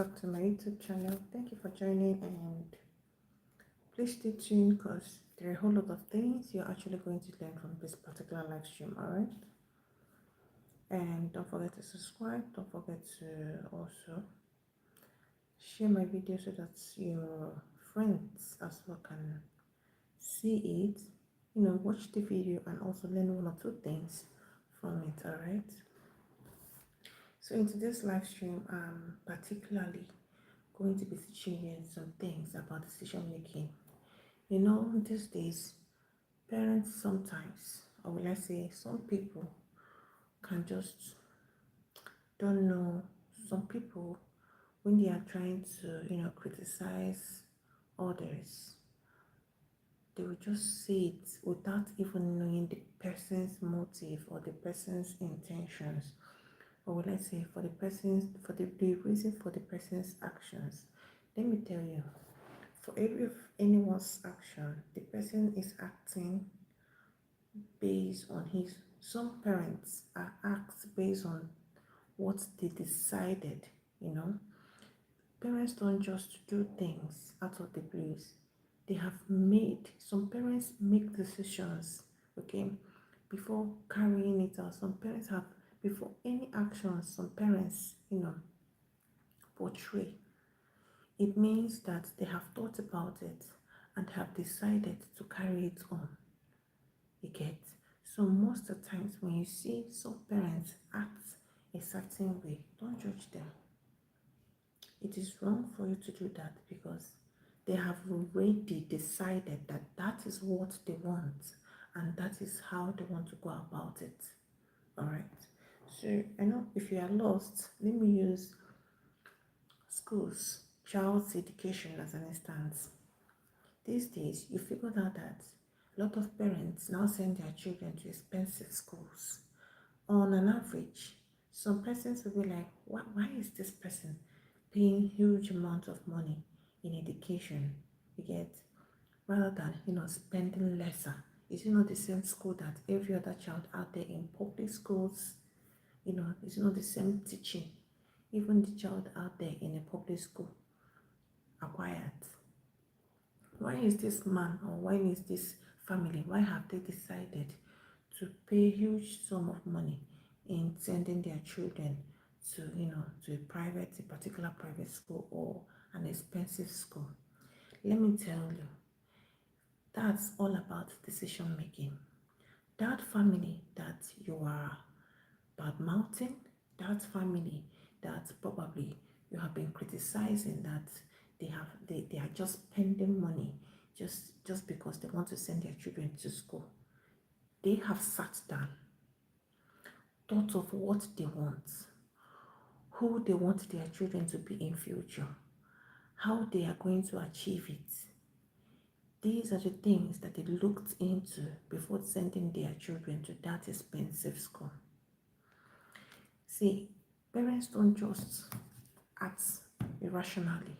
back to my YouTube channel. Thank you for joining, and please stay tuned because there are a whole lot of things you're actually going to learn from this particular live stream. Alright, and don't forget to subscribe. Don't forget to also share my video so that your friends as well can see it, watch the video and also learn one or two things from it. Alright, so in today's live stream, I'm particularly going to be teaching you some things about decision making. These days, parents sometimes, or will I say, some people can just don't know. Some people, when they are trying to, criticize others, they will just say it without even knowing the person's motive or the person's intentions, or will I say, for the reason for the person's actions. Let me tell you, for every of anyone's action, the person is acting based on his. Some parents are act based on what they decided. you know Parents don't just do things out of the blues. They have made Some parents make decisions, okay, before carrying it out. Some parents have, before any actions, some parents, portray. It means that they have thought about it and have decided to carry it on. You get? So most of the times when you see some parents act a certain way, don't judge them. It is wrong for you to do that because they have already decided that that is what they want and that is how they want to go about it. All right. So I know if you are lost, let me use schools, child's education as an instance. These days, you figured out that a lot of parents now send their children to expensive schools. On an average, some persons will be like, why is this person paying huge amounts of money in education? You get, rather than spending lesser. Is it not the same school that every other child out there in public schools? It's not the same teaching. Even the child out there in a public school acquired. Why is this man, or why is this family, why have they decided to pay huge sum of money in sending their children to to a particular private school or an expensive school? Let me tell you, that's all about decision making. That family that you are bad mouthing, that family that probably you have been criticizing, that they are just spending money just because they want to send their children to school. They have sat down, thought of what they want, who they want their children to be in future, how they are going to achieve it. These are the things that they looked into before sending their children to that expensive school. See, parents don't just act irrationally.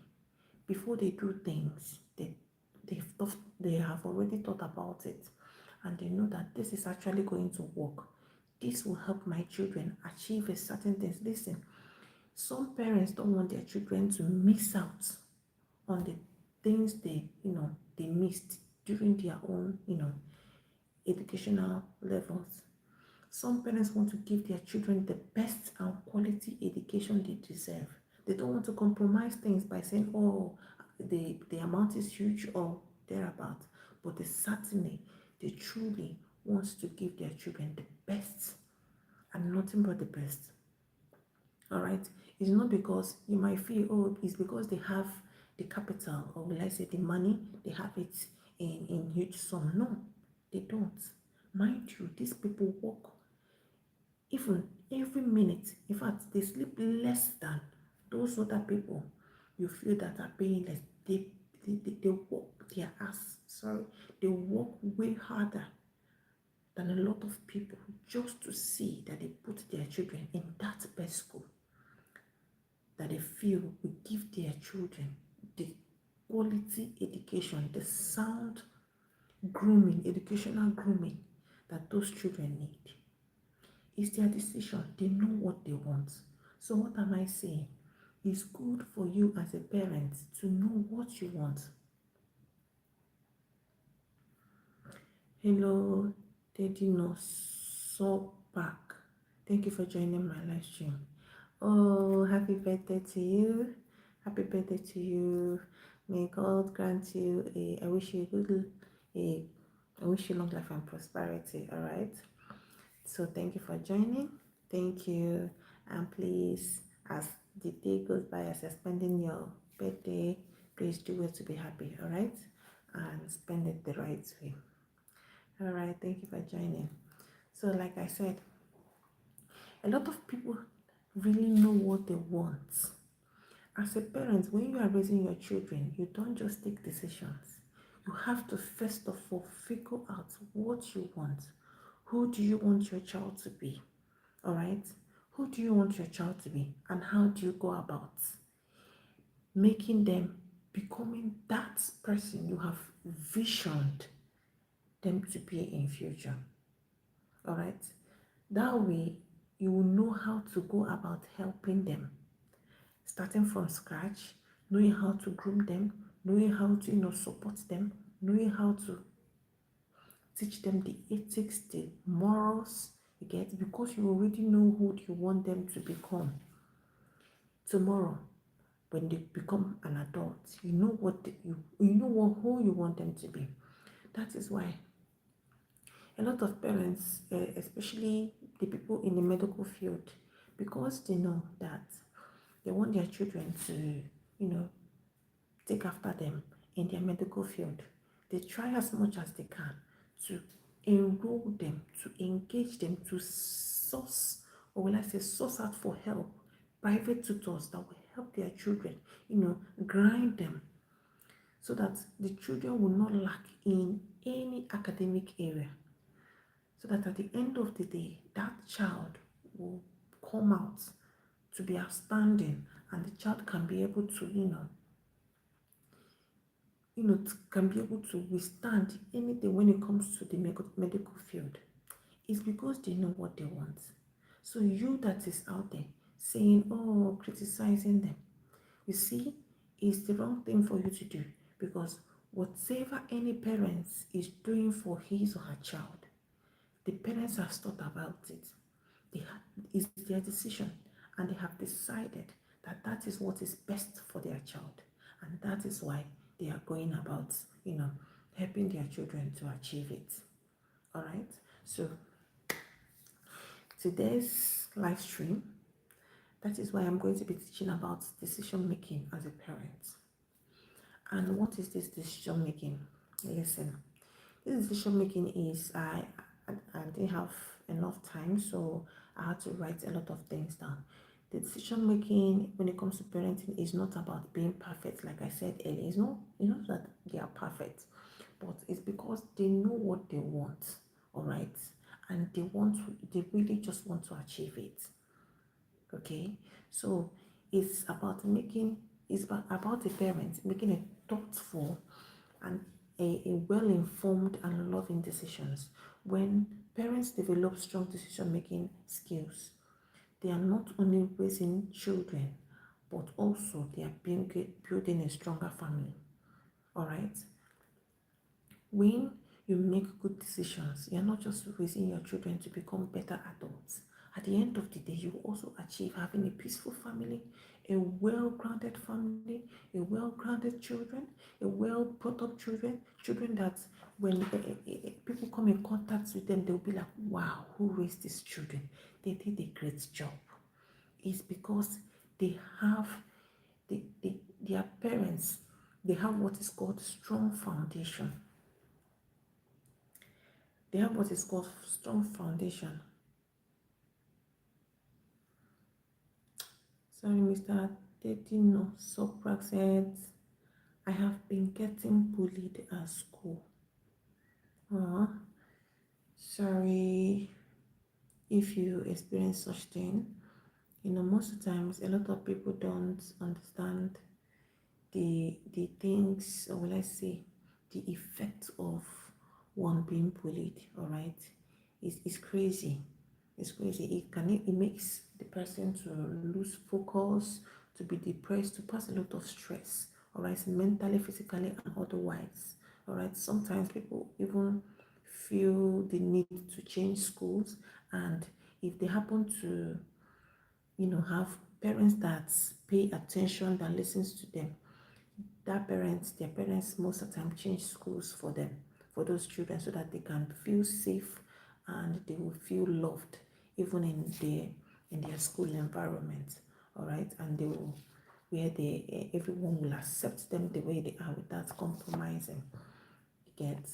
Before they do things, they have already thought about it, and they know that this is actually going to work. This will help my children achieve a certain thing. Listen, some parents don't want their children to miss out on the things they missed during their own educational levels. Some parents want to give their children the best and quality education they deserve. They don't want to compromise things by saying, oh, the amount is huge or thereabout. But they truly want to give their children the best and nothing but the best. All right. It's not because you might feel, oh, it's because they have the capital, or will I say the money, they have it in huge sum. No, they don't. Mind you, these people work even every minute. In fact, they sleep less than those other people you feel that are paying less. They work their ass. Sorry, they work way harder than a lot of people just to see that they put their children in that best school that they feel will give their children the quality education, the sound grooming, educational grooming that those children need. It's their decision. They know what they want. So what am I saying? It's good for you as a parent to know what you want. Hello, Teddy no so back. Thank you for joining my live stream. Oh, happy birthday to you. Happy birthday to you. May God grant you I wish you a I wish you long life and prosperity. All right. So thank you for joining. Thank you. And please, as the day goes by, as you're spending your birthday, please do it to be happy. All right. And spend it the right way. All right. Thank you for joining. So, like I said, a lot of people really know what they want. As a parent, when you are raising your children, you don't just take decisions. You have to first of all figure out what you want. Who do you want your child to be? All right? Who do you want your child to be? And how do you go about making them becoming that person you have visioned them to be in future? All right? That way, you will know how to go about helping them, starting from scratch, knowing how to groom them, knowing how to support them, knowing how to teach them the ethics, the morals, you get, because you already know who you want them to become tomorrow. When they become an adult, you know who you want them to be. That is why a lot of parents, especially the people in the medical field, because they know that they want their children to, take after them in their medical field. They try as much as they can to enroll them, to engage them, to source, or will I say, source out for help, private tutors that will help their children, grind them so that the children will not lack in any academic area. So that at the end of the day, that child will come out to be outstanding, and the child can be able to, can be able to withstand anything when it comes to the medical field. It's because they know what they want. So you that is out there saying, oh, criticizing them, you see, it's the wrong thing for you to do, because whatever any parent is doing for his or her child, the parents have thought about it. It's their decision, and they have decided that that is what is best for their child, and that is why they are going about, helping their children to achieve it. All right. So today's live stream, that is why I'm going to be teaching about decision making as a parent. And what is this decision making? Listen, this decision making is I didn't have enough time, so I had to write a lot of things down. The decision making when it comes to parenting is not about being perfect, like I said earlier. It's not that they are perfect, but it's because they know what they want, all right, and they really just want to achieve it. Okay, so it's about the parents making a thoughtful and a well-informed and loving decisions. When parents develop strong decision-making skills, they are not only raising children, but also they are building a stronger family. All right. When you make good decisions, you're not just raising your children to become better adults. At the end of the day, you also achieve having a peaceful family, a well-grounded family, a well-grounded children, a well-brought-up children that when people come in contact with them, they'll be like, wow, who raised these children? They did a great job. It's because they have, their parents, they have what is called strong foundation. They have what is called strong foundation. Sorry, Mr. Tedino Soprak said, I have been getting bullied at school. Sorry if you experience such thing. Most of the times, a lot of people don't understand the things, or will I say, the effect of one being bullied. All right, it's crazy. It's crazy. It makes the person to lose focus, to be depressed, to pass a lot of stress, all right, mentally, physically, and otherwise. All right, sometimes people even feel the need to change schools, and if they happen to, have parents that pay attention, that listens to them, their parents most of the time change schools for them, for those children, so that they can feel safe and they will feel loved even in their school environment. All right, and they will, where everyone will accept them the way they are without compromising. You get.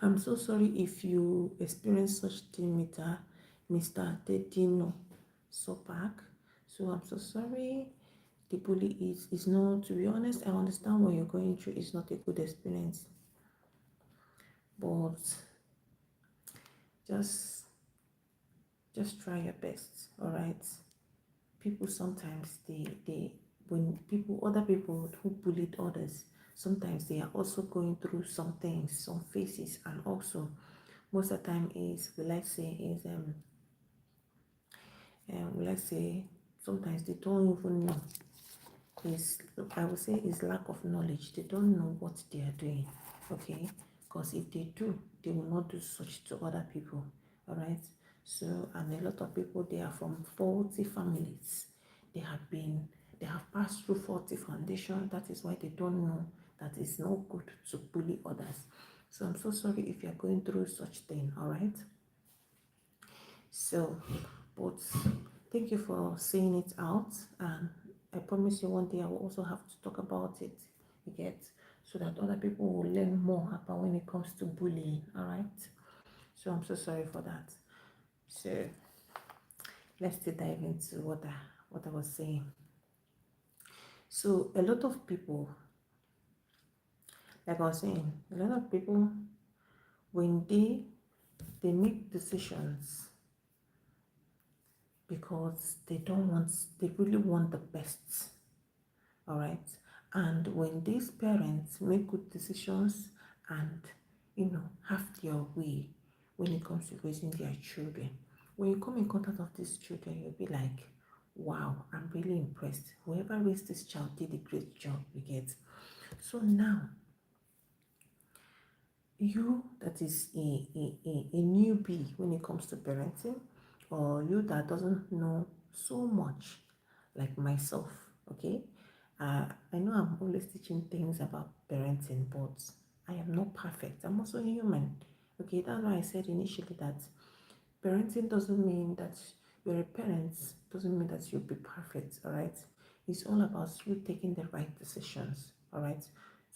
I'm so sorry if you experience such thing with Mr. Tedino Sopak. So I'm so sorry. The bully is not, to be honest, I understand what you're going through. It's not a good experience. But just just try your best, all right? People sometimes they when people other people who bullied others, sometimes they are also going through some things, some phases, and also most of the time is let's say sometimes they don't even know, is, I would say, is lack of knowledge. They don't know what they are doing, okay? Because if they do, they will not do such to other people, all right? So, and a lot of people, they are from faulty families. They have been, they have passed through faulty foundation. That is why they don't know that it's not good to bully others. So I'm so sorry if you're going through such thing, all right? So, but thank you for saying it out, and I promise you one day I will also have to talk about it, you get, so that other people will learn more about when it comes to bullying, all right? So I'm so sorry for that. So let's still dive into what I was saying. So a lot of people, like I was saying, a lot of people, when they make decisions because they really want the best, all right? And when these parents make good decisions and have their way when it comes to raising their children, when you come in contact with these children, you'll be like, wow, I'm really impressed. Whoever raised this child did a great job, you get. So now, you that is a newbie when it comes to parenting, or you that doesn't know so much, like myself, okay? I know I'm always teaching things about parenting, but I am not perfect. I'm also human, okay? That's why I said initially that parenting doesn't mean that you're a parent, doesn't mean that you'll be perfect, all right? It's all about you taking the right decisions, all right?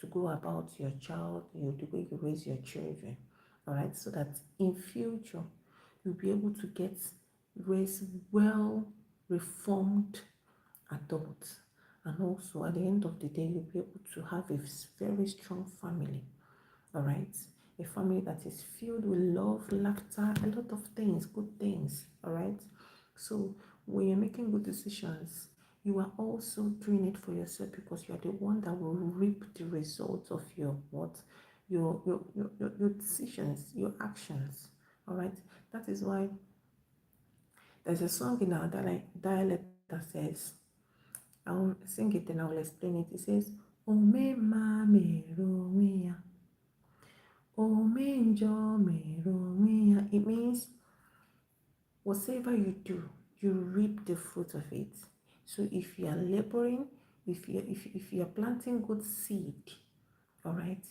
To go about your child, the way you raise your children, all right? So that in future, you'll be able to raise well reformed adults. And also at the end of the day, you'll be able to have a very strong family, all right? A family that is filled with love, laughter, a lot of things, good things, all right? So when you're making good decisions, you are also doing it for yourself, because you are the one that will reap the results of your what? Your decisions, your actions, all right? That is why there's a song in our dialect that says, I'll sing it and I will explain it. It says, Ome ma me it means whatever you do, you reap the fruit of it. So if you are laboring, if you are planting good seed, all right,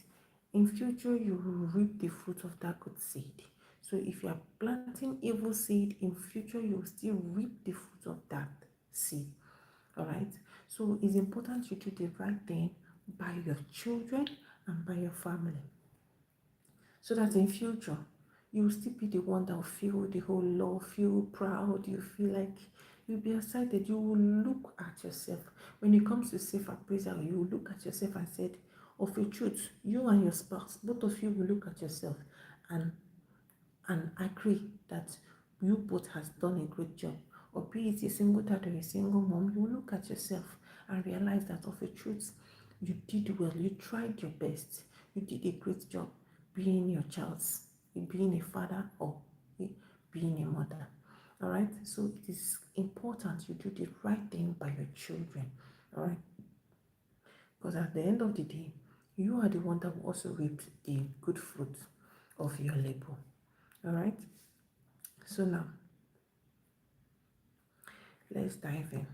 in future you will reap the fruit of that good seed. So if you are planting evil seed, in future you will still reap the fruit of that seed. All right. So it's important you do the right thing by your children and by your family, so that in future you will still be the one that will feel the whole love, feel proud, you feel like you'll be excited. You will look at yourself when it comes to self appraisal. You will look at yourself and said, of a truth, you and your spouse, both of you will look at yourself and agree that you both has done a great job. Or be it a single dad or a single mom, you will look at yourself and realize that of a truth, you did well, you tried your best, you did a great job being your child's, being a father or being a mother. All right, so it is important you do the right thing by your children. All right, because at the end of the day, you are the one that will also reap the good fruit of your labor. All right, so now let's dive in.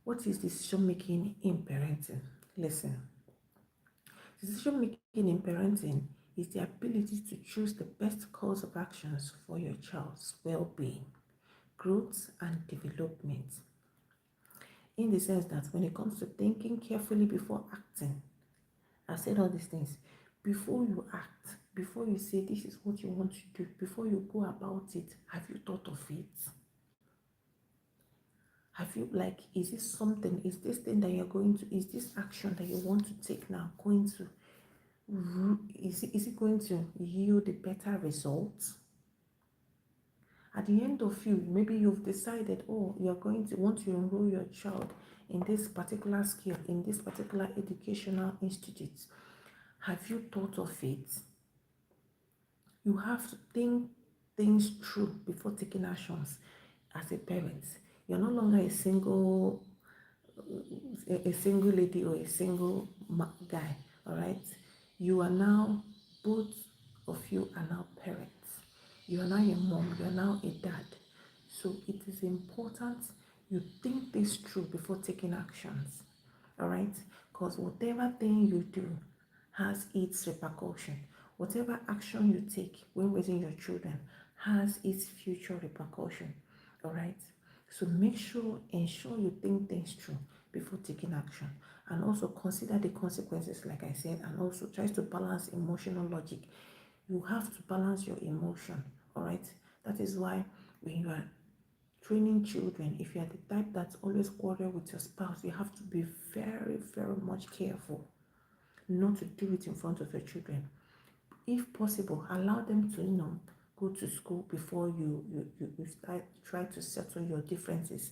What is decision making in parenting? Listen, decision making in parenting is the ability to choose the best course of actions for your child's well being, growth, and development. In the sense that when it comes to thinking carefully before acting, I've said all these things. Before you act, before you say this is what you want to do, before you go about it, have you thought of it? Have you, like, is this something, is this thing that you're going to, is this action that you want to take now going to, is it going to yield a better result? At the end of you, maybe you've decided, oh, you're going to want to enroll your child in this particular skill, in this particular educational institute. Have you thought of it? You have to think things through before taking actions as a parent. You're no longer a single lady or a single guy, all right? You are now, both of you are now parents. You are now a mom, you are now a dad. So it is important you think this through before taking actions, all right? Because whatever thing you do has its repercussion. Whatever action you take when raising your children has its future repercussion, all right? So ensure you think things through before taking action, and also consider the consequences, like I said, and also try to balance emotional logic. You have to balance your emotion, all right? That is why when you are training children, if you are the type that's always quarrel with your spouse, you have to be very, very much careful not to do it in front of your children. If possible, allow them to go to school before you start try to settle your differences,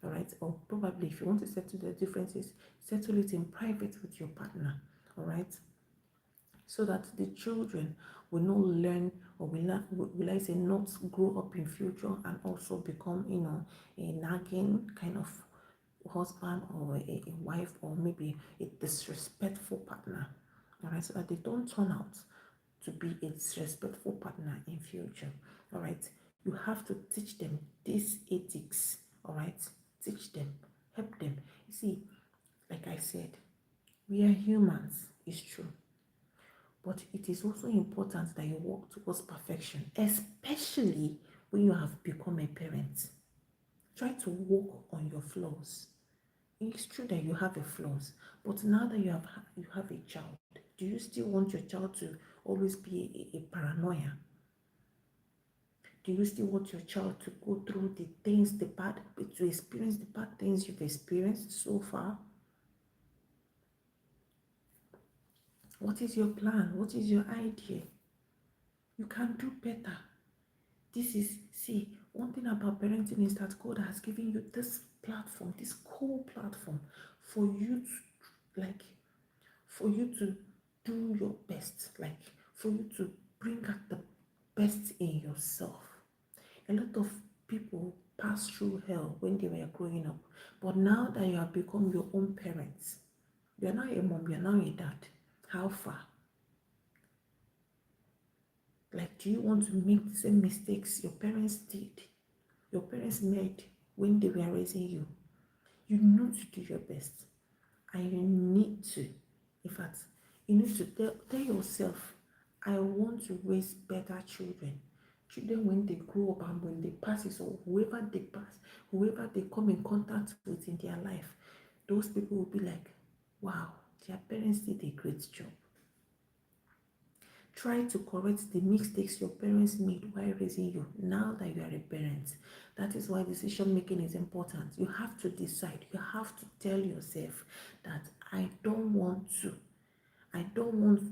all right? Or probably if you want to settle the differences, settle it in private with your partner, all right? So that the children will not learn, or will I say not grow up in future and also become a nagging kind of husband, or a wife, or maybe a disrespectful partner, all right? So that they don't turn out to be a disrespectful partner in future, all right? You have to teach them these ethics, all right? Teach them, help them. You see, like I said, we are humans, it's true, but it is also important that you work towards perfection, especially when you have become a parent. Try to work on your flaws. It's true that you have a flaws, but now that you have a child, do you still want your child to always be a paranoia? Do you still want your child to go through to experience the bad things you've experienced so far? What is your plan? What is your idea? You can do better. See, one thing about parenting is that God has given you this platform, this cool platform for you to, do your best, like for you to bring out the best in yourself. A lot of people pass through hell when they were growing up, but now that you have become your own parents, you are now a mom, you are now a dad. How far? Like, do you want to make the same mistakes your parents did, your parents made when they were raising you? You need to do your best, and you need to, in fact, you need to tell yourself, I want to raise better children. Children, when they grow up and when they pass it, or whoever they come in contact with in their life, those people will be like, wow, their parents did a great job. Try to correct the mistakes your parents made while raising you now that you are a parent. That is why decision making is important. You have to decide, you have to tell yourself that I don't want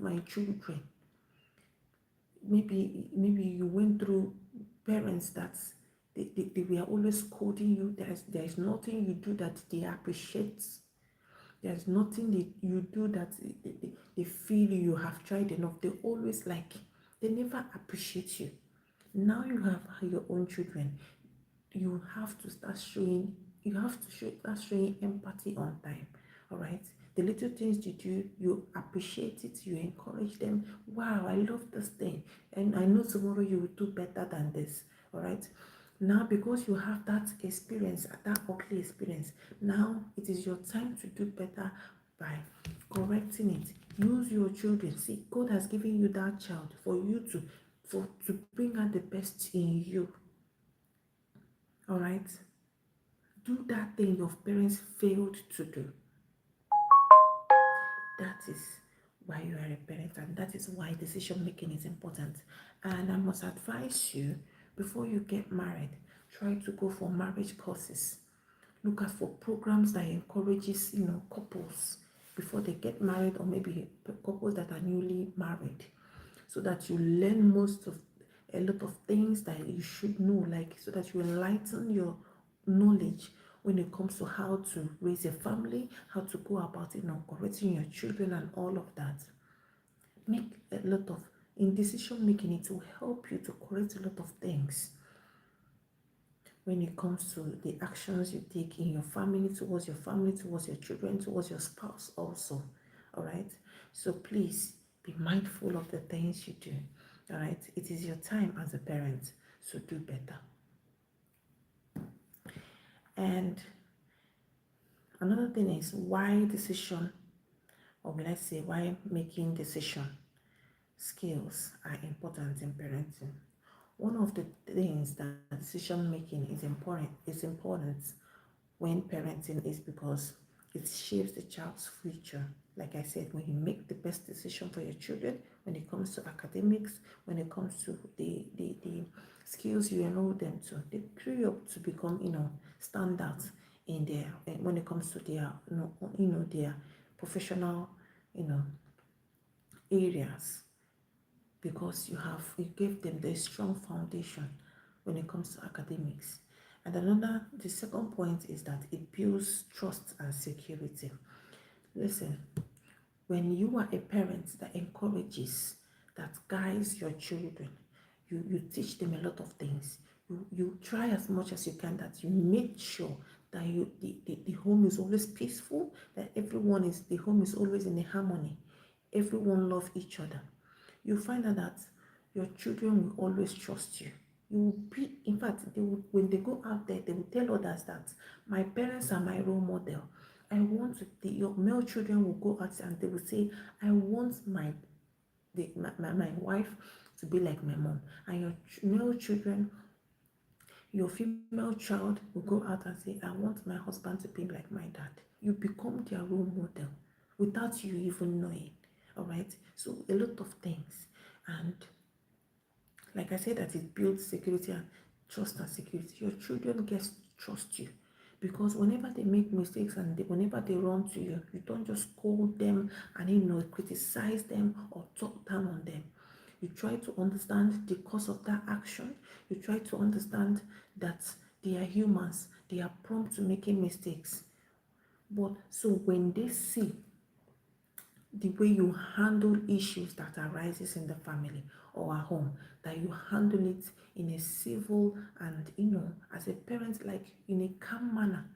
my children. Maybe you went through parents that they were always scolding you. There's nothing you do that they appreciate. There's nothing that you do that they feel you have tried enough. They never appreciate you. Now you have your own children. you have to start showing, start showing empathy on time. All right, the little things you do, you appreciate it, you encourage them. Wow, I love this thing, and I know tomorrow you will do better than this. All right, now because you have that experience, that ugly experience, now it is your time to do better by correcting it. Use your children. See, God has given you that child for you to bring out the best in you. All right, do that thing your parents failed to do. That is why you are a parent, and that is why decision making is important. And I must advise you, before you get married, try to go for marriage courses. Look out for programs that encourages, couples before they get married, or maybe couples that are newly married, so that you learn a lot of things that you should know, like, so that you enlighten your knowledge when it comes to how to raise a family, how to go about, correcting your children and all of that. Make a lot of, in decision making, it will help you to correct a lot of things when it comes to the actions you take in your family, towards your children, towards your spouse also. All right, so please be mindful of the things you do. All right, it is your time as a parent, so do better. And another thing is why decision, or will I say why making decision skills are important in parenting. One of the things that decision making is important when parenting is because it shapes the child's future. Like I said, when you make the best decision for your children, when it comes to academics, when it comes to the skills you enroll them to, they grow up to become, standards in their, when it comes to their, their professional, you know, areas, because you gave them the strong foundation when it comes to academics. And the second point is that it builds trust and security. Listen, when you are a parent that encourages, that guides your children, you teach them a lot of things. You try as much as you can, that you make sure that the home is always peaceful, that the home is always in a harmony, everyone love each other. You find out that your children will always trust you. You will be, in fact, when they go out there, they will tell others that my parents are my role model. Your male children will go out and they will say, I want my wife to be like my mom. And your male children, your female child will go out and say, I want my husband to be like my dad. You become their role model without you even knowing. All right. So a lot of things. And like I said, that it builds security and trust and security. Your children get to trust you, because whenever they make mistakes and whenever they run to you, you don't just scold them and criticize them or talk down on them. You try to understand the cause of that action. You try to understand that they are humans. They are prone to making mistakes. But so when they see the way you handle issues that arises in the family or at home, that you handle it in a civil and, as a parent, like in a calm manner,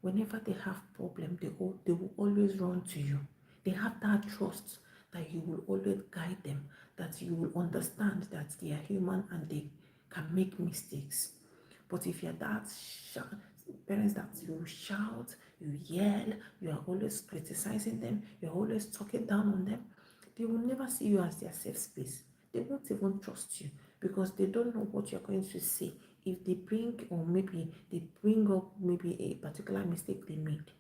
whenever they have problem, they will always run to you. They have that trust that you will always guide them, that you will understand that they are human and they can make mistakes. But if you're parents that you shout, you yell, you are always criticizing them, you're always talking down on them, they will never see you as their safe space. They won't even trust you, because they don't know what you're going to say. If they bring up maybe a particular mistake they made,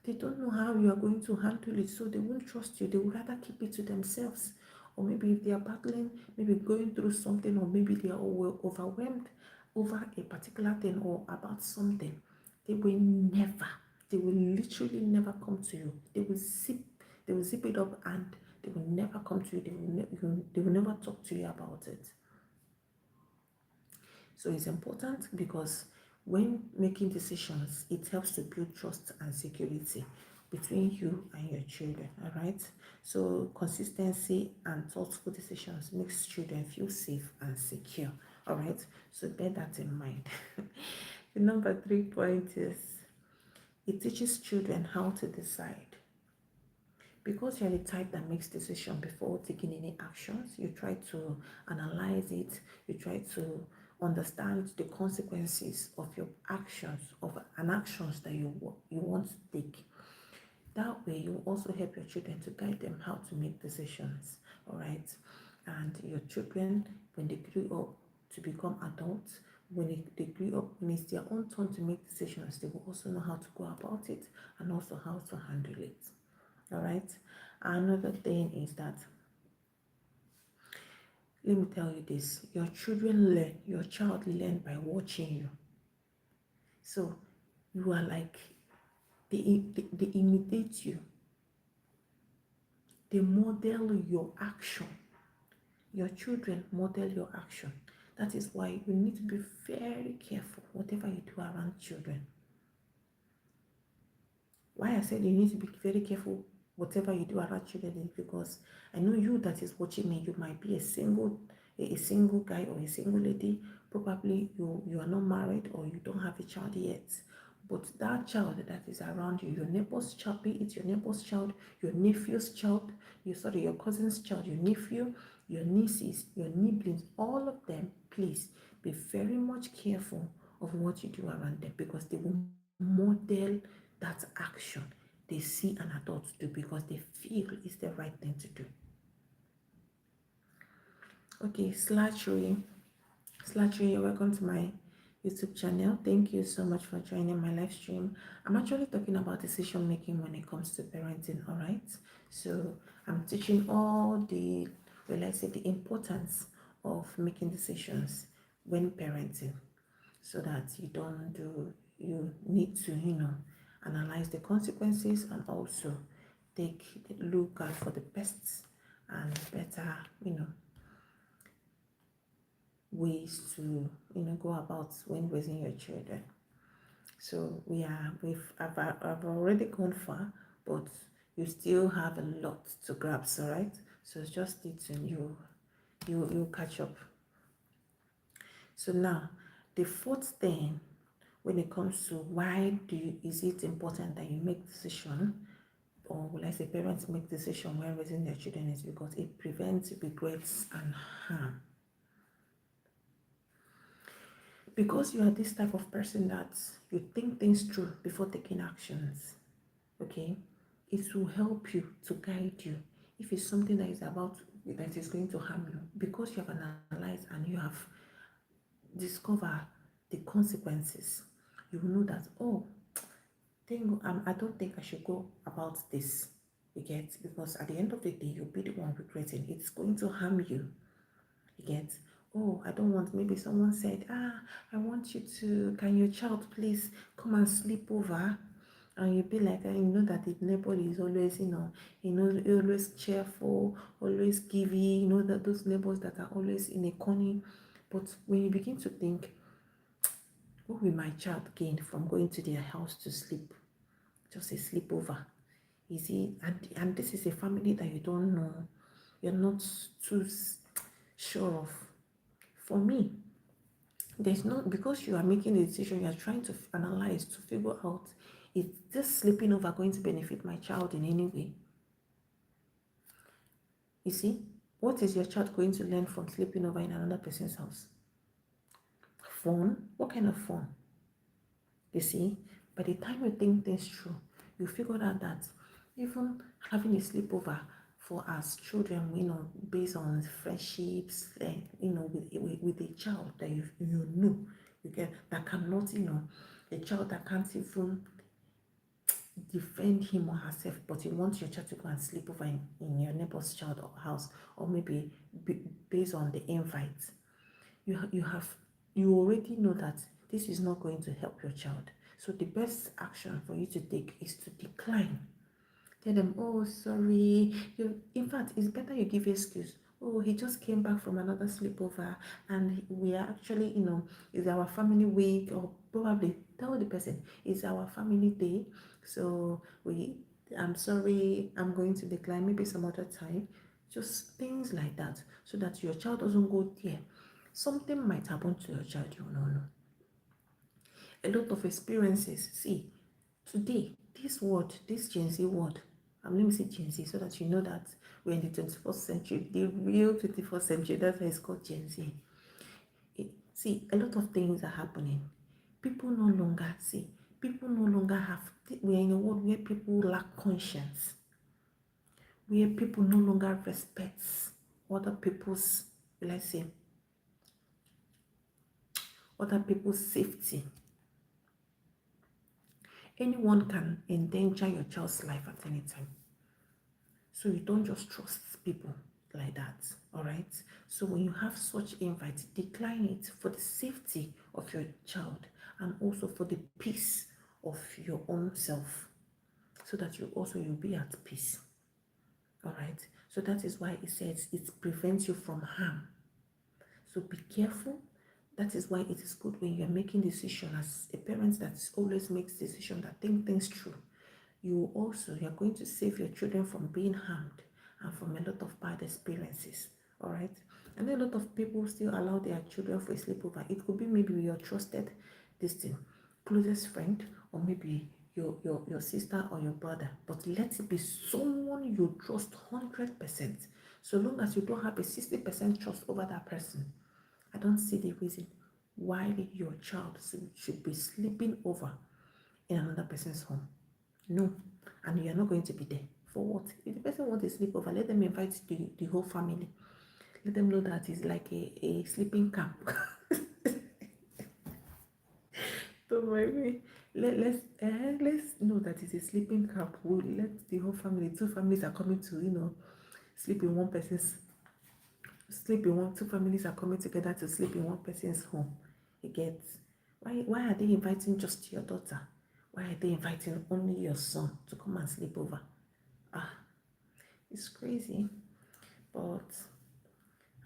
they don't know how you are going to handle it, so they won't trust you. They would rather keep it to themselves. Or maybe if they are battling, maybe going through something, or maybe they are overwhelmed over a particular thing or about something, they will literally never come to you. They will zip it up, and they will never come to you. They will never talk to you about it. So it's important, because when making decisions, it helps to build trust and security between you and your children. All right. So consistency and thoughtful decisions makes children feel safe and secure. All right, so bear that in mind. The number 3 point is it teaches children how to decide. Because you're the type that makes decision before taking any actions, you try to analyze it, you try to understand the consequences of your actions, of an actions that you want to take. That way, you also help your children to guide them how to make decisions. All right, and your children, when they grow up to become adults, when they grow up, when it's their own turn to make decisions, they will also know how to go about it and also how to handle it. All right. Another thing is that, let me tell you this, your child learn by watching you. So you are like, they imitate you, they model your action. Your children model your action. That is why you need to be very careful whatever you do around children. Why I said you need to be very careful whatever you do around children is because I know you that is watching me, you might be a single guy or a single lady. Probably you are not married or you don't have a child yet. But that child that is around you, your neighbor's child, be it your neighbor's child, your nephew's child, your cousin's child, your nephew, your nieces, your nibblings, all of them, please be very much careful of what you do around them because they will model that action they see an adult do because they feel it's the right thing to do. Okay, Slattery, you're welcome to my YouTube channel. Thank you so much for joining my live stream. I'm actually talking about decision making when it comes to parenting, all right? So I'm teaching all the, well, let's say the importance of making decisions when parenting so that you need to, analyze the consequences and also look out for the best and better, ways to go about when raising your children. So I've already gone far, but you still have a lot to grasp, all right? So just stay tuned, you catch up. So now the fourth thing when it comes to is it important that you make decision, or will I say parents make decision when raising their children, is because it prevents regrets and harm. Because you are this type of person that you think things through before taking actions, okay, it will help you to guide you if it's something that is going to harm you, because you have analyzed and you have discovered the consequences. You will know that, I don't think I should go about this. You get, because at the end of the day, you'll be the one regretting. It's going to harm you. You get, I don't want, maybe someone said, I want you to, can your child please come and sleep over? And you'll be like, you know that the neighbor is always, always cheerful, always giving, that those neighbors that are always in a corner. But when you begin to think, what will my child gain from going to their house to sleep? Just a sleepover. Is it, and this is a family that you don't know, you're not too sure of. For me, there's not, because you are making a decision, you are trying to analyze to figure out, is this sleeping over going to benefit my child in any way? You see, what is your child going to learn from sleeping over in another person's house? Fun? What kind of fun? You see, by the time you think things through, you figure out that even having a sleepover for us children, based on friendships, with a child that you know, you get, that cannot, a child that can't even defend him or herself, but you want your child to go and sleep over in your neighbor's child or house, or maybe based on the invite, you already know that this is not going to help your child. So the best action for you to take is to decline. Tell them, oh, sorry. In fact, it's better you give excuse. Oh, he just came back from another sleepover, and we are actually, it's our family week, or probably tell the person it's our family day. So I'm sorry, I'm going to decline maybe some other time. Just things like that, so that your child doesn't go there Something might happen to your child, you will not know. A lot of experiences. See, today, this word, this Gen Z word, I'm let me say Gen Z so that you know that we're in the 21st century, the real 21st century. That's why it's called Gen Z. See, a lot of things are happening. People no longer see. People no longer have. We're in a world where people lack conscience, where people no longer respect other people's, let's say, other people's safety. Anyone can endanger your child's life at any time. So you don't just trust people like that, all right? So when you have such invite, decline it for the safety of your child and also for the peace of your own self, so that you'll be at peace, all right? So that is why it says it prevents you from harm. So be careful. That is why it is good when you're making decision as a parent that always makes decision, that think things through. You're going to save your children from being harmed and from a lot of bad experiences. All right. And a lot of people still allow their children for a sleepover. It could be maybe your trusted closest friend, or maybe your sister or your brother. But let it be someone you trust 100%. So long as you don't have a 60% trust over that person, I don't see the reason why your child should be sleeping over in another person's home. No, and you're not going to be there. For what? If the person wants to sleep over, let them invite the whole family. Let them know that it's like a sleeping camp. Don't mind me. Let's know that it's a sleeping camp. We'll let the whole family, two families are coming to, sleep in one person's two families are coming together to sleep in one person's home. You get, why are they inviting just your daughter? Why are they inviting only your son to come and sleep over? It's crazy. But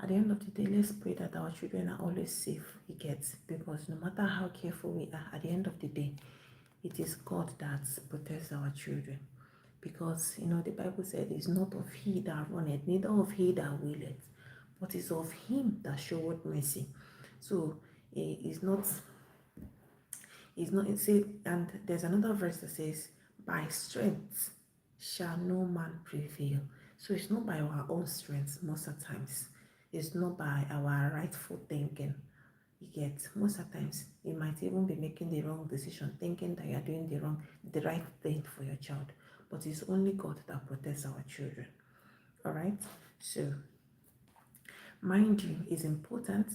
at the end of the day, let's pray that our children are always safe. You get, because no matter how careful we are, at the end of the day, it is God that protects our children. Because the Bible said it's not of he that runneth, neither of he that willeth, but it's of him that showeth mercy. So it's not it says, and there's another verse that says, by strength shall no man prevail. So it's not by our own strength most of the times. It's not by our rightful thinking. You get, most of the times you might even be making the wrong decision, thinking that you're doing the right thing for your child. But it's only God that protects our children. All right. So mind you, it's important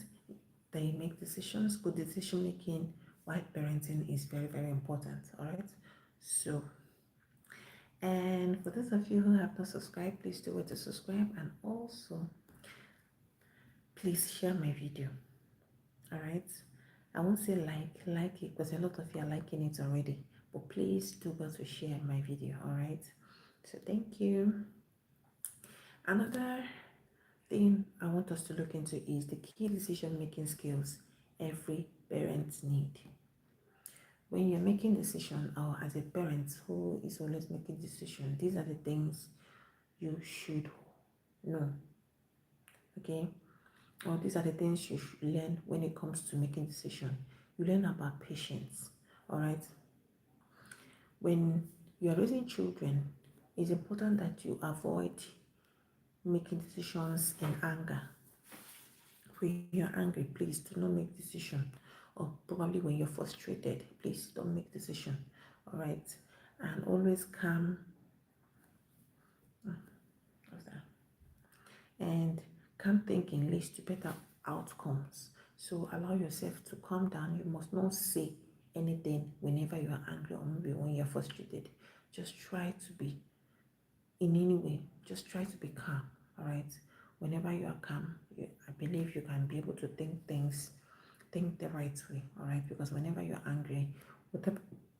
that you make decisions. Good decision making while parenting is very, very important. All right. So, and for those of you who have not subscribed, please do it to subscribe, and also please share my video. All right. I won't say like it, because a lot of you are liking it already, but please do go to share my video. All right. So thank you. Another thing I want us to look into is the key decision making skills every parent need. When you're making decision, or as a parent who is always making decision, these are the things you should know. Okay, or these are the things you should learn when it comes to making decision. You learn about patience. All right. When you are raising children, it's important that you avoid making decisions in anger. When you're angry, please do not make decision. Or probably when you're frustrated, please don't make decision. All right. And always calm. What's that? And calm thinking leads to better outcomes. So allow yourself to calm down. You must not say anything whenever you are angry, or maybe when you're frustrated. Just try to be, in any way, just try to be calm. All right. Whenever you are calm, I believe you can be able to think the right way. All right. Because whenever you're angry,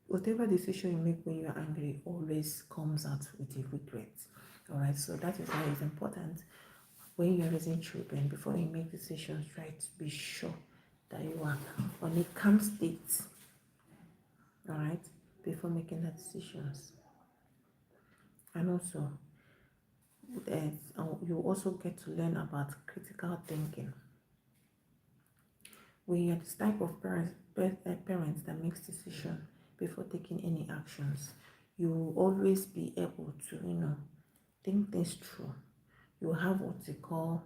whatever decision you make when you're angry always comes out with a regret. All right. So that is why it's important when you're raising children, before you make decisions, try to be sure that you are on a calm state. All right. Before making the decisions. And also, you also get to learn about critical thinking. When you're this type of parents that makes decision before taking any actions, you will always be able to, think things through. You have what they call,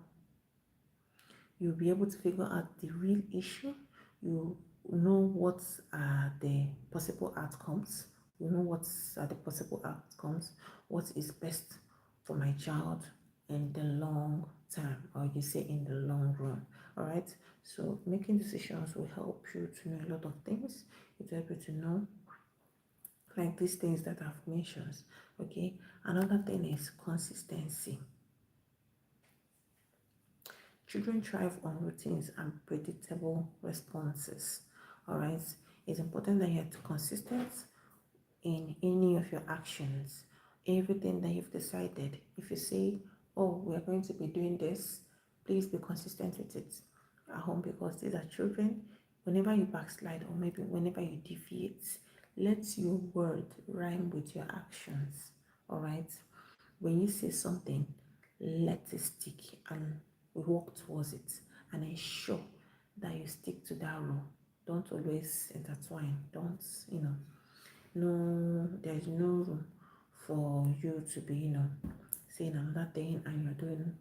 you'll be able to figure out the real issue. You know what are the possible outcomes. You know what are the possible outcomes, what is best for my child in the long term, or you say in the long run. All right. So making decisions will help you to know a lot of things. It will help you to know like these things that I've mentioned. Okay. Another thing is consistency. Children thrive on routines and predictable responses. All right. It's important that you're consistent in any of your actions, everything that you've decided. If you say, oh, we're going to be doing this, please be consistent with it at home, because these are children. Whenever you backslide or maybe whenever you deviate, let your word rhyme with your actions. All right. When you say something, let it stick and work towards it, and ensure that you stick to that rule. Don't always intertwine. Don't, no, there's no room for you to be, saying another thing and you're doing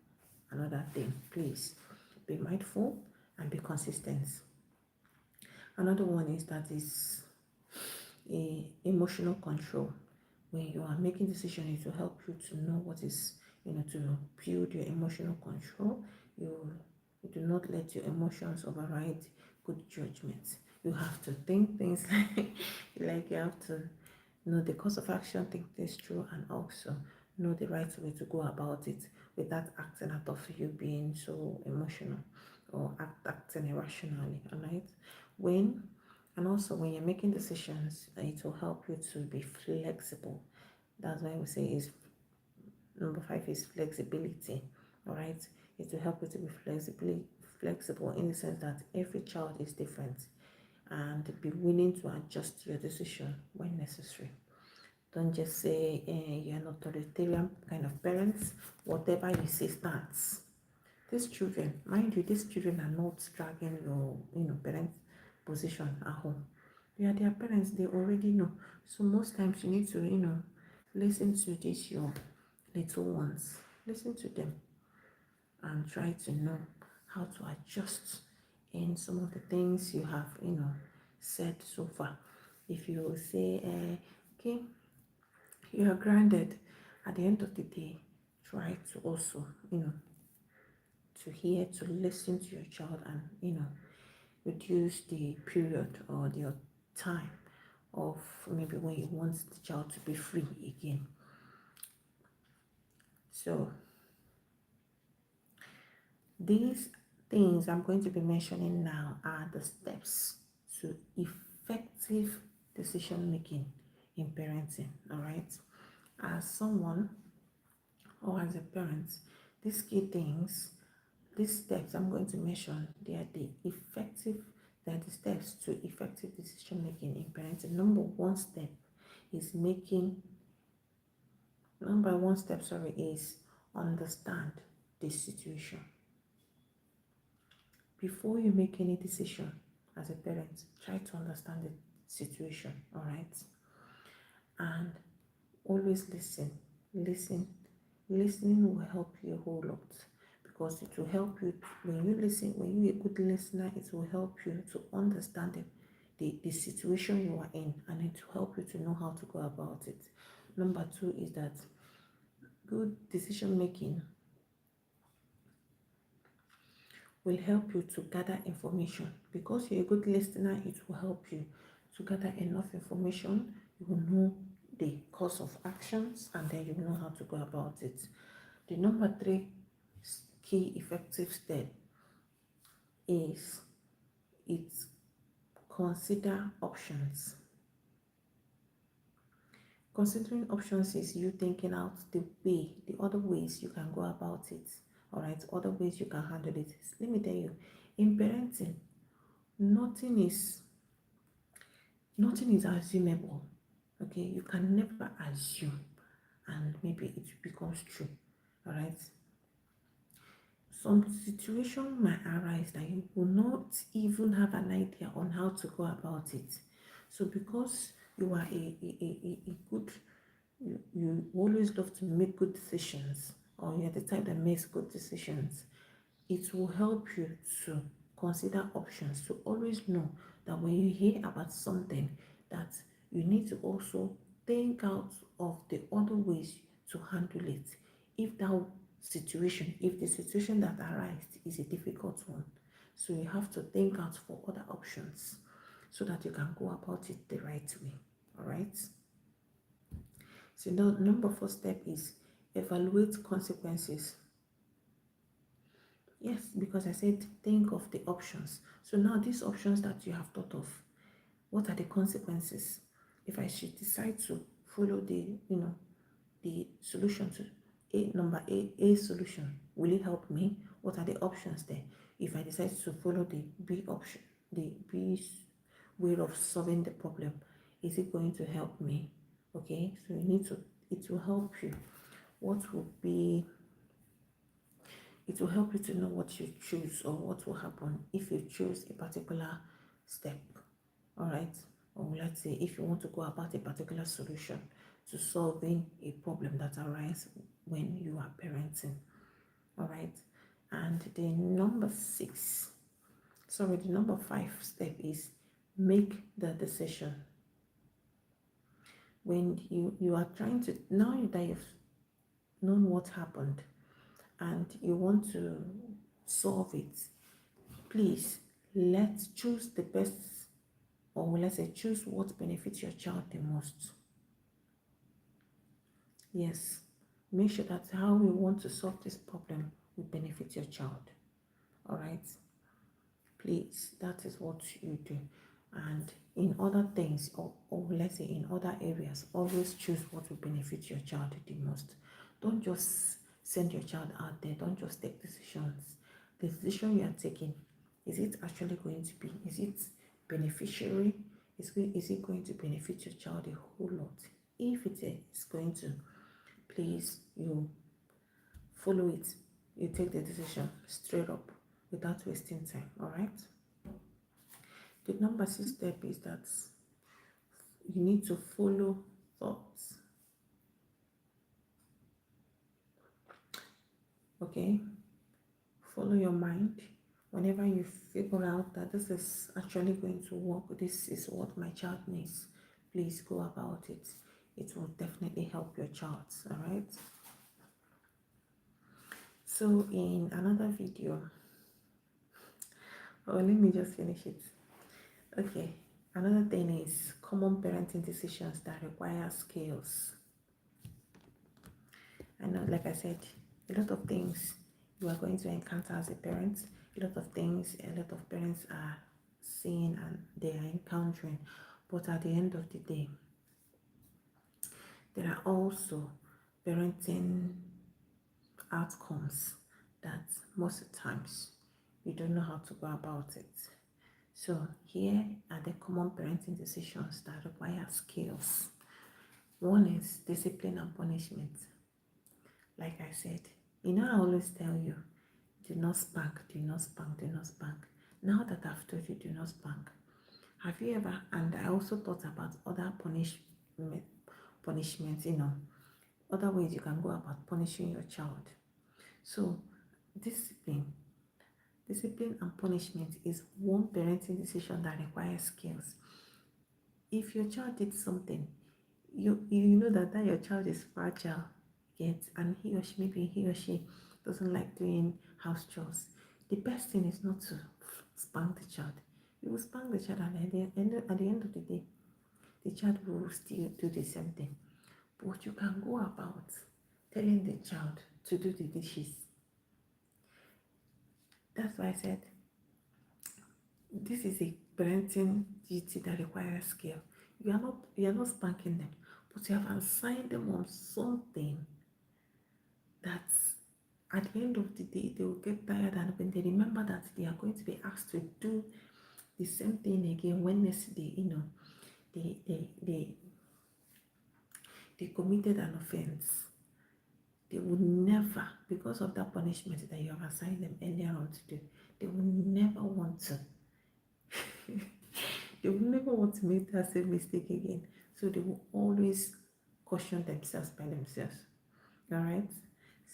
another thing. Please be mindful and be consistent. Another one is that is emotional control. When you are making decisions, it will help you to know what is, to build your emotional control. You do not let your emotions override good judgment. You have to think things like you have to know the course of action, think this through, and also know the right way to go about it without acting out of you being so emotional or acting irrationally. All right. And also when you're making decisions, it will help you to be flexible. That's why we say is number 5 is flexibility. All right. It will help you to be flexible in the sense that every child is different, and be willing to adjust your decision when necessary. Don't just say you're an authoritarian kind of parents. Whatever you say stands. These children, mind you, these children are not dragging your, parent position at home. They are their parents. They already know. So most times you need to, listen to these your little ones. Listen to them and try to know how to adjust in some of the things you have, said so far. If you say, okay, you are grounded, at the end of the day, try to also, to hear, to listen to your child, and, reduce the period or the time of maybe when you want the child to be free again. So these things I'm going to be mentioning now are the steps to effective decision making in parenting. All right. As someone or as a parent, these key things, these steps I'm going to mention, they are the steps to effective decision making in parenting. Number one step is understand the situation. Before you make any decision as a parent, try to understand the situation. All right. And always listening will help you a whole lot, because it will help you when you listen. When you're a good listener, it will help you to understand the situation you are in, and it will help you to know how to go about it. Number 2 is that good decision making will help you to gather information. Because you're a good listener, it will help you to gather enough information. You will know the course of actions, and then you will know how to go about it. The number 3 key effective step is consider options. Considering options is you thinking out the other ways you can go about it. All right, other ways you can handle it. Let me tell you, in parenting, nothing is assumable. Okay, you can never assume and maybe it becomes true. All right. some situation might arise that you will not even have an idea on how to go about it. So because you are a good, you always love to make good decisions, or you're the type that makes good decisions, it will help you to consider options, to always know that when you hear about something, that you need to also think out of the other ways to handle it. If that situation, if the situation that arises is a difficult one, so you have to think out for other options so that you can go about it the right way. All right. So the number 4 step is evaluate consequences. Yes, because I said think of the options. So now these options that you have thought of, what are the consequences? If I should decide to follow the solution to a solution, will it help me? What are the options there? If I decide to follow the B option, the B way of solving the problem, is it going to help me? Okay, so you need to, it will help you. What will be, it will help you to know what you choose or what will happen if you choose a particular step. All right, or let's say if you want to go about a particular solution to solving a problem that arises when you are parenting. All right, and the number 5 step is make the decision. When you are trying to, now that you've known what happened and you want to solve it, please let's choose the best, or let's say choose what benefits your child the most. Yes, make sure that how we want to solve this problem will benefit your child. All right, please, that is what you do. And in other things, or let's say in other areas, always choose what will benefit your child the most. Don't just send your child out there. Don't just take decisions. The decision you are taking, is it actually going to be, is it beneficiary? Is it going to benefit your child a whole lot? If it is going to, please, you follow it. You take the decision straight up without wasting time. All right. The number 6 step is that you need to follow thoughts. Okay, follow your mind. Whenever you figure out that this is actually going to work, this is what my child needs, please go about it. It will definitely help your child. All right. So in another video, let me just finish it. Okay, another thing is common parenting decisions that require skills. I know, like I said, a lot of things you are going to encounter as a parent, a lot of things a lot of parents are seeing and they are encountering, but at the end of the day, there are also parenting outcomes that most of the times you don't know how to go about it. So here are the common parenting decisions that require skills. One is discipline and punishment. Like I said, I always tell you, do not spank, do not spank, do not spank. Now that I've told you, do not spank. Have you ever, and I also thought about other punishments, other ways you can go about punishing your child. So discipline and punishment is one parenting decision that requires skills. If your child did something, you know that your child is fragile, yet, and he or she doesn't like doing house chores. The best thing is not to spank the child. You will spank the child, and at the end of the day, the child will still do the same thing. But you can go about telling the child to do the dishes. That's why I said this is a parenting duty that requires skill. You are not spanking them, but you have assigned them on something that at the end of the day they will get tired, and when they remember that they are going to be asked to do the same thing again when next day, they committed an offense, they would never never, because of that punishment that you have assigned them earlier on to do, they will never want to. They will never want to make that same mistake again. So they will always caution themselves by themselves. All right.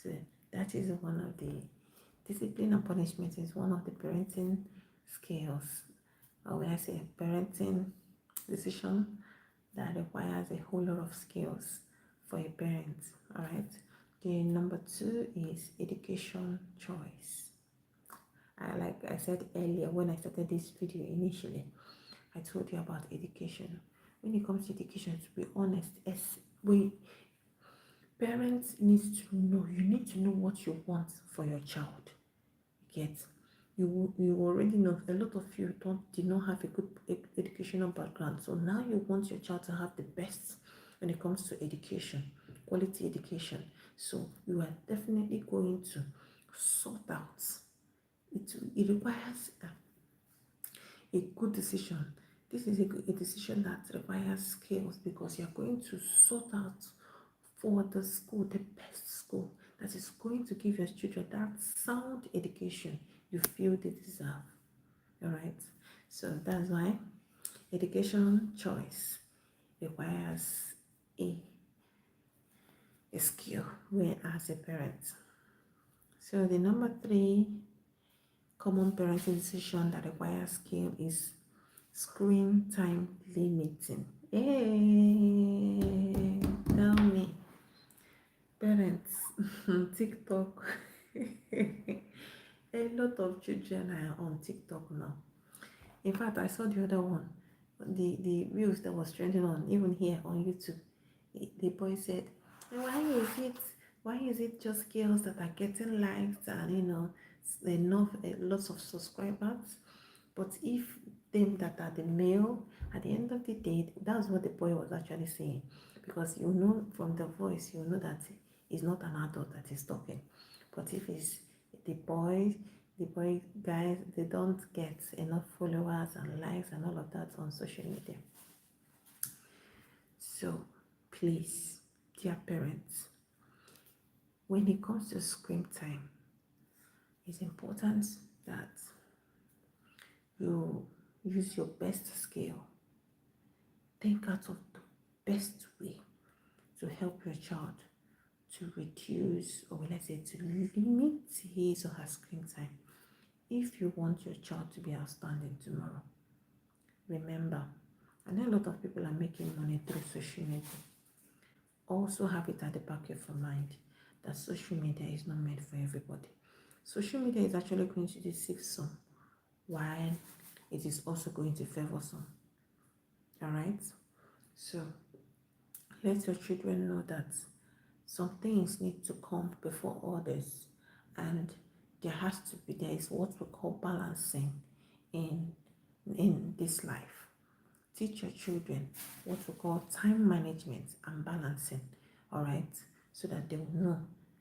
So that is one of the discipline and punishment is one of the parenting skills, or when I say parenting decision that requires a whole lot of skills for a parent. All right. The number 2 is education choice. Like I said earlier when I started this video initially, I told you about education. When it comes to education, to be honest, parents need to know. You need to know what you want for your child. Get you already know a lot of you did not have a good educational background, so now you want your child to have the best when it comes to education, quality education. So you are definitely going to sort out. It requires a good decision. This is a decision that requires skills, because you're going to sort out for the school, the best school that is going to give your children that sound education you feel they deserve. All right. So that's why education choice requires a skill we as a parent. So the number 3 common parenting decision that requires skill is screen time limiting. Hey, tell me, parents, TikTok. A lot of children are on TikTok now. In fact, I saw the other one, the reels that was trending on, even here on YouTube. The boy said, why is it just girls that are getting likes and enough lots of subscribers? But if them that are the male, at the end of the day, that's what the boy was actually saying. Because from the voice, that he's not an adult that is talking. But if it's the boy guys, they don't get enough followers and likes and all of that on social media. So please, dear parents, when it comes to screen time, it's important that you use your best skill. Think out of the best way to help your child to reduce, or let's say to limit his or her screen time. If you want your child to be outstanding tomorrow, remember, I know a lot of people are making money through social media. Also have it at the back of your mind that social media is not meant for everybody. Social media is actually going to deceive some, while it is also going to favor some. All right? So let your children know that some things need to come before others, and there is what we call balancing in this life. Teach your children what we call time management and balancing. All right, so that they will know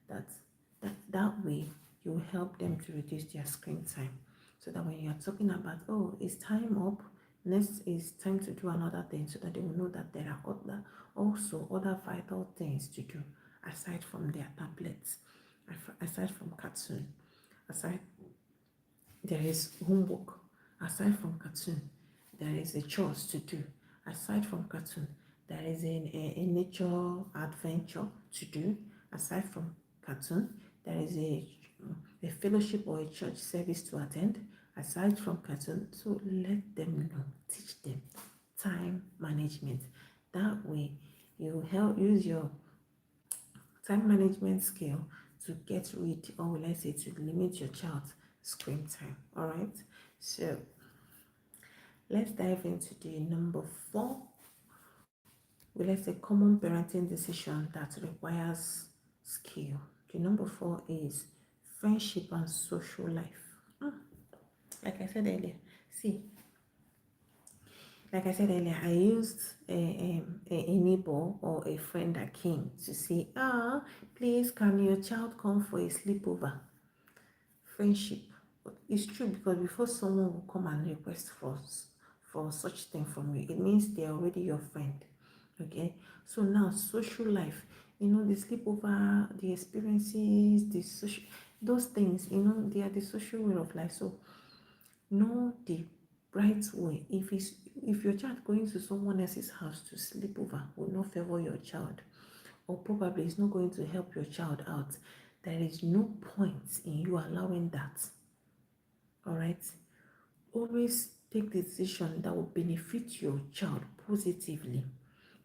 that way you will help them to reduce their screen time, so that when you are talking about, oh, it's time up, next is time to do another thing, so that they will know that there are other vital things to do aside from their tablets, aside from cartoon, aside there is homework, aside from cartoon there is a chores to do, aside from cartoon there is a nature adventure to do, aside from cartoon there is a fellowship or a church service to attend, aside from cartoon. So let them know, teach them time management. That way you help use your time management skill to get rid, or let's say to limit your child's screen time. All right, so let's dive into the number 4. Well, let's say common parenting decision that requires skill. The number 4 is friendship and social life. Like I said earlier, I used a neighbor or a friend that came to say, please, can your child come for a sleepover? Friendship. It's true, because before someone will come and request for such thing from you, it means they're already your friend. Okay, so now social life, the sleepover, the experiences, the social, those things, they are the social way of life. So know the right way. If your child going to someone else's house to sleep over will not favor your child, or probably is not going to help your child out, there is no point in you allowing that. All right. Always take the decision that will benefit your child positively.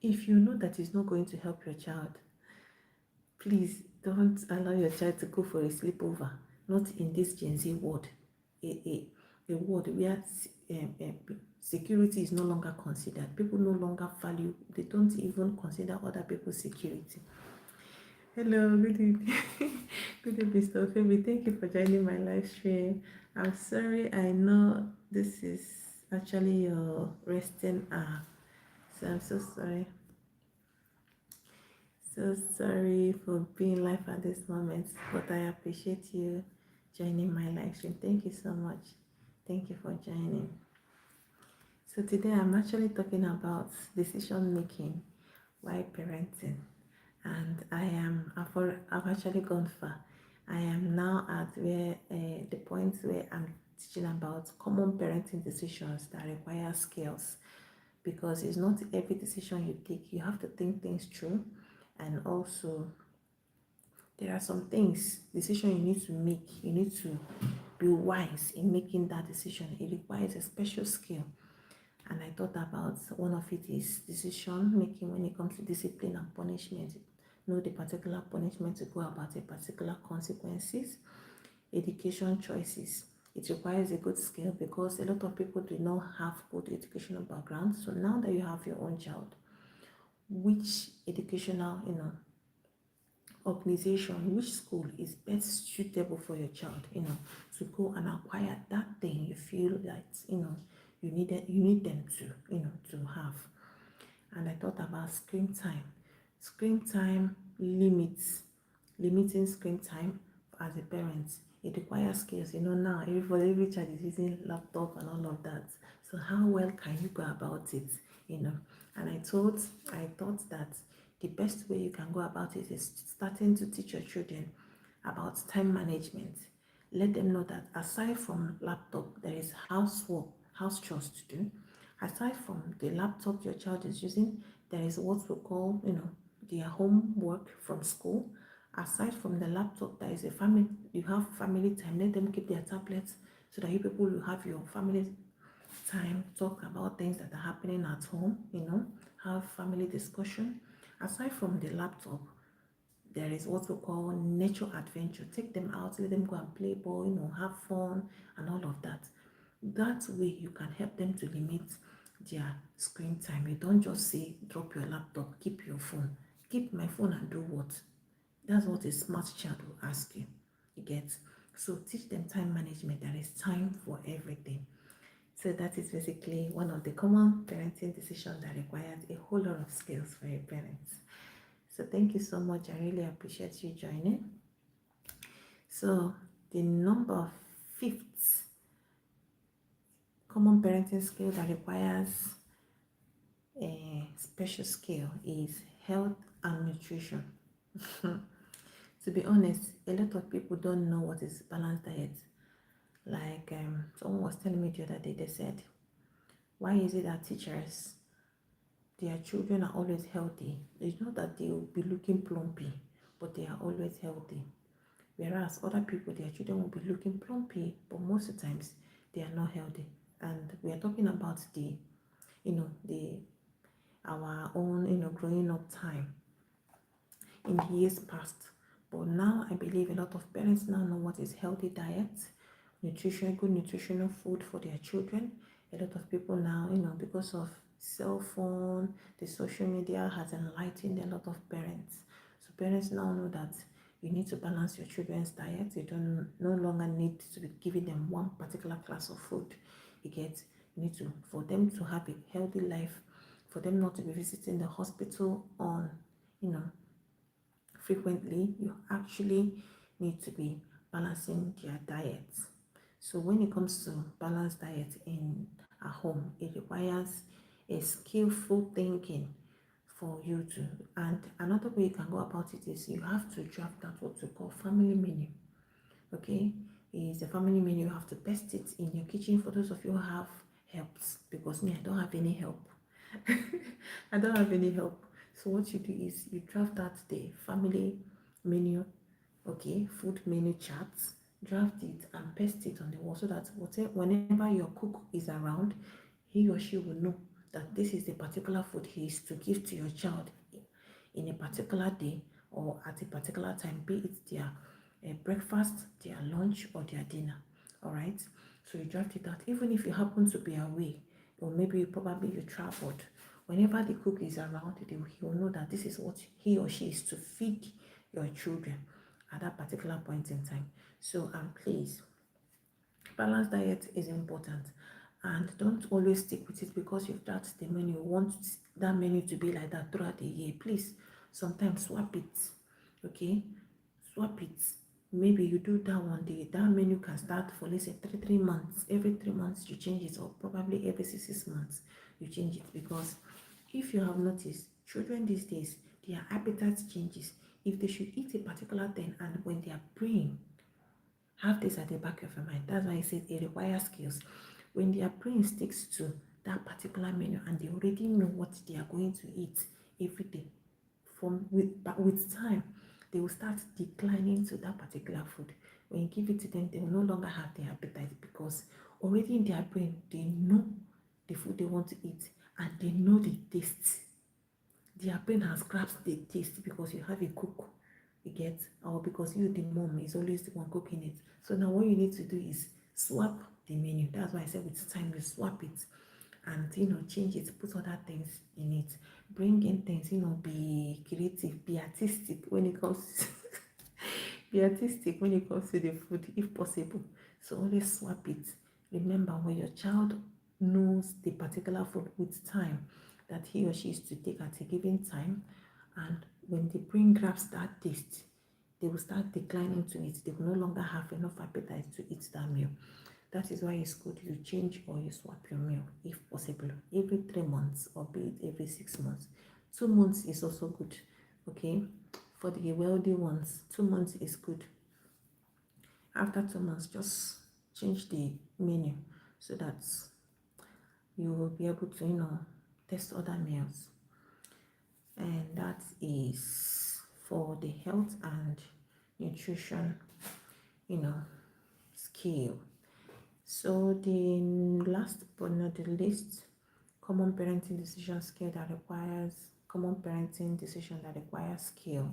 If you know that it's not going to help your child, please don't allow your child to go for a sleepover. Not in this Gen Z world, a world where security is no longer considered. People no longer value, they don't even consider other people's security. Hello, good evening. Good evening, Mr. Femi. Thank you for joining my live stream. I'm sorry, I know this is actually your resting hour, so I'm so sorry. So sorry for being live at this moment, but I appreciate you joining my live stream. Thank you so much. Thank you for joining. So today I'm actually talking about decision making while parenting, and I've actually gone far. I am now at where the point where I'm teaching about common parenting decisions that require skills, because it's not every decision you take you have to think things through, and also there are some things decision you need to make. You need to be wise in making that decision. It requires a special skill, and I thought about one of it is decision making when it comes to discipline and punishment. Know the particular punishment to go about a particular consequences. Education choices. It requires a good skill because a lot of people do not have good educational background. So now that you have your own child, which educational organization, which school is best suitable for your child, to go and acquire that thing you feel that you need them to have. And I thought about screen time limits, limiting screen time as a parent. It requires skills. Now every child is using laptop and all of that. So how well can you go about it? And I thought that the best way you can go about it is starting to teach your children about time management. Let them know that aside from laptop, there is housework, house chores to do. Aside from the laptop your child is using, there is what we call, their homework from school. Aside from the laptop, there is you have family time. Let them keep their tablets so that you people will have your family time, talk about things that are happening at home, have family discussion. Aside from the laptop, there is what we call nature adventure. Take them out, let them go and play ball, have fun and all of that. That way you can help them to limit their screen time. You don't just say drop your laptop, keep your phone. Keep my phone and do what? That's what a smart child will ask you. You get? So teach them time management. There is time for everything. So that is basically one of the common parenting decisions that requires a whole lot of skills for your parents. So thank you so much. I really appreciate you joining. So the number fifth common parenting skill that requires a special skill is health and nutrition. To be honest, a lot of people don't know what is balanced diet. Like someone was telling me the other day, they said, why is it that teachers, their children are always healthy? It's not that they will be looking plumpy, but they are always healthy. Whereas other people, their children will be looking plumpy, but most of the times they are not healthy. And we are talking about our own, growing up time in the years past. But now I believe a lot of parents now know what is healthy diet, nutrition, good nutritional food for their children. A lot of people now, because of cell phone, the social media has enlightened a lot of parents. So parents now know that you need to balance your children's diet. You don't no longer need to be giving them one particular class of food. You need to, for them to have a healthy life, for them not to be visiting the hospital on, frequently, you actually need to be balancing their diet. So when it comes to balanced diet in a home, it requires a skillful thinking for you to. And another way you can go about it is you have to draft out what we call family menu. Okay, is a family menu. You have to paste it in your kitchen for those of you who have helps, because me, I don't have any help. I don't have any help. So what you do is you draft out the family menu, okay, food menu charts, draft it and paste it on the wall, so that whenever your cook is around, he or she will know that this is the particular food he is to give to your child in a particular day or at a particular time, be it their breakfast, their lunch, or their dinner. All right, so you draft it out. Even if you happen to be away, or maybe probably you traveled, whenever the cook is around, he will know that this is what he or she is to feed your children at that particular point in time. So please, balanced diet is important, and don't always stick with it because you've that's the menu. You want that menu to be like that throughout the year. Please, sometimes swap it. Okay, swap it. Maybe you do that one day. That menu can start for, let's say, 3 months. Every 3 months you change it, or probably every 6 months you change it. Because if you have noticed, children these days, their appetite changes. If they should eat a particular thing, and when they are praying, have this at the back of your mind. That's why I said it requires skills. When their brain sticks to that particular menu and they already know what they are going to eat every day, but with time, they will start declining to that particular food. When you give it to them, they will no longer have the appetite, because already in their brain, they know the food they want to eat and they know the taste. Their brain has grasped the taste because you have a cook, you get, or because you, the mom, is always the one cooking it. So now what you need to do is swap the menu. That's why I said with time you swap it, and change it, put other things in it, bring in things, be creative, be artistic when it comes be artistic when it comes to the food if possible. So always swap it. Remember, when your child knows the particular food with time that he or she is to take at a given time, and when the brain grabs that taste, they will start declining to it. They will no longer have enough appetite to eat that meal. That is why it's good you change or you swap your meal if possible every 3 months, or be it every 6 months. 2 months is also good. Okay, for the wealthy ones, 2 months is good. After 2 months, just change the menu so that you will be able to test other meals. And that is for the health and nutrition skill. So the last but not the least, common parenting decision skill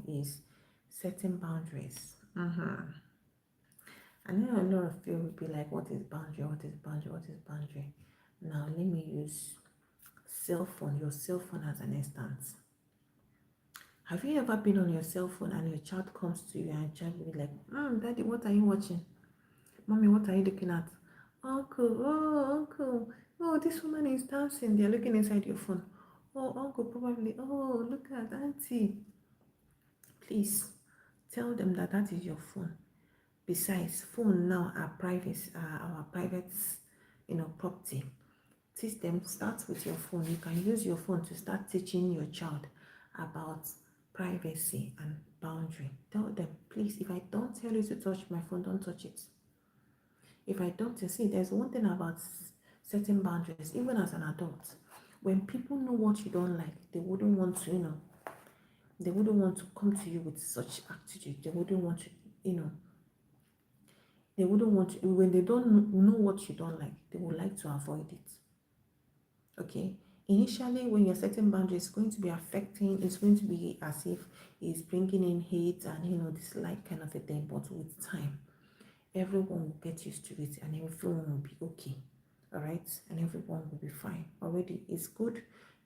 is setting boundaries. I know a lot of you will be like, what is boundary? What is boundary? What is boundary? Now let me use your cell phone as an instance. Have you ever been on your cell phone and your child comes to you and child will be like, Daddy, what are you watching? Mommy, what are you looking at? Uncle, oh, this woman is dancing. They're looking inside your phone. Oh, uncle, probably, oh, look at auntie. Please tell them that that is your phone. Besides, phone now are our private, property. Teach them, start with your phone. You can use your phone to start teaching your child about privacy and boundary. Tell them, please, if I don't tell you to touch my phone, don't touch it. If I don't see, there's one thing about setting boundaries, even as an adult. When people know what you don't like, they wouldn't want to, they wouldn't want to come to you with such attitude. They wouldn't want to, they wouldn't want to, when they don't know what you don't like, they would like to avoid it. Okay? Initially, when you're setting boundaries, it's going to be as if it's bringing in hate and, dislike kind of a thing. But with time, everyone will get used to it and everyone will be okay. All right? And everyone will be fine. Already, it's good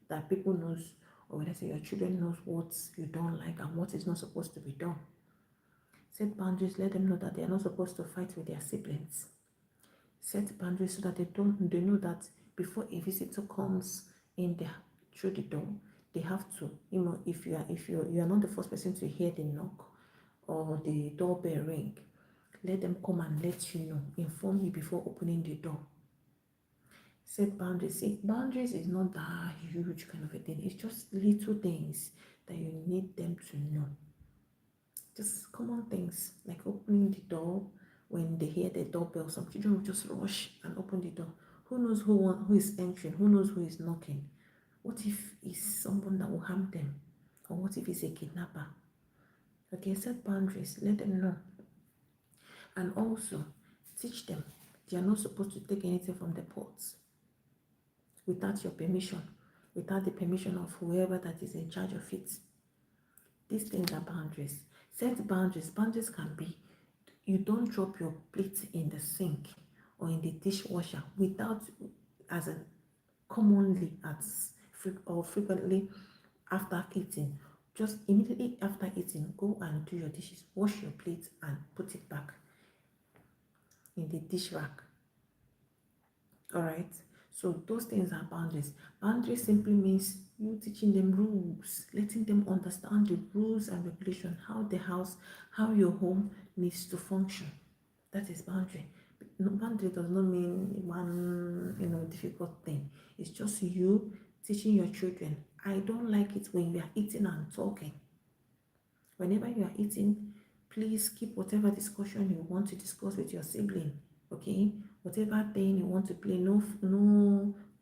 that people knows, or let's say your children knows what you don't like and what is not supposed to be done. Set boundaries, let them know that they are not supposed to fight with their siblings. Set boundaries so that they know that before a visitor comes in there through the door, they have to, if you are not the first person to hear the knock or the doorbell ring, let them come and let you know, inform you before opening the door. Set boundaries. See, boundaries is not that huge kind of a thing. It's just little things that you need them to know. Just common things like opening the door when they hear the doorbell. Some children will just rush and open the door. Who knows who is entering? Who knows who is knocking? What if it's someone that will harm them? Or what if it's a kidnapper? Okay, set boundaries. Let them know. And also teach them they are not supposed to take anything from the pots without your permission, without the permission of whoever that is in charge of it. These things are boundaries. Set boundaries. Boundaries can be you don't drop your plate in the sink or in the dishwasher without, as a commonly as or frequently after eating. Just immediately after eating, go and do your dishes, wash your plate and put it back in the dish rack. All right. So those things are boundaries. Boundaries simply means you teaching them rules, letting them understand the rules and regulation, how the house, how your home needs to function. That is boundary. No, boundary does not mean one difficult thing. It's just you teaching your children. I don't like it when you are eating and talking. Whenever you are eating, please keep whatever discussion you want to discuss with your sibling. Okay, whatever thing you want to play, no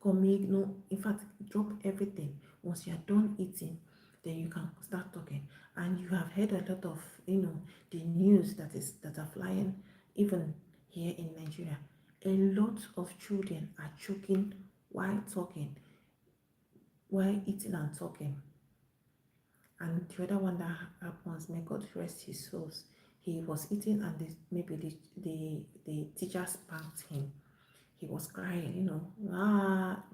comic, no. In fact, drop everything. Once you are done eating, then you can start talking. And you have heard a lot of the news that are flying, even here in Nigeria. A lot of children are choking while talking, while eating and talking. And the other one that happens, may God rest his soul, he was eating and maybe the teacher spanked him. He was crying,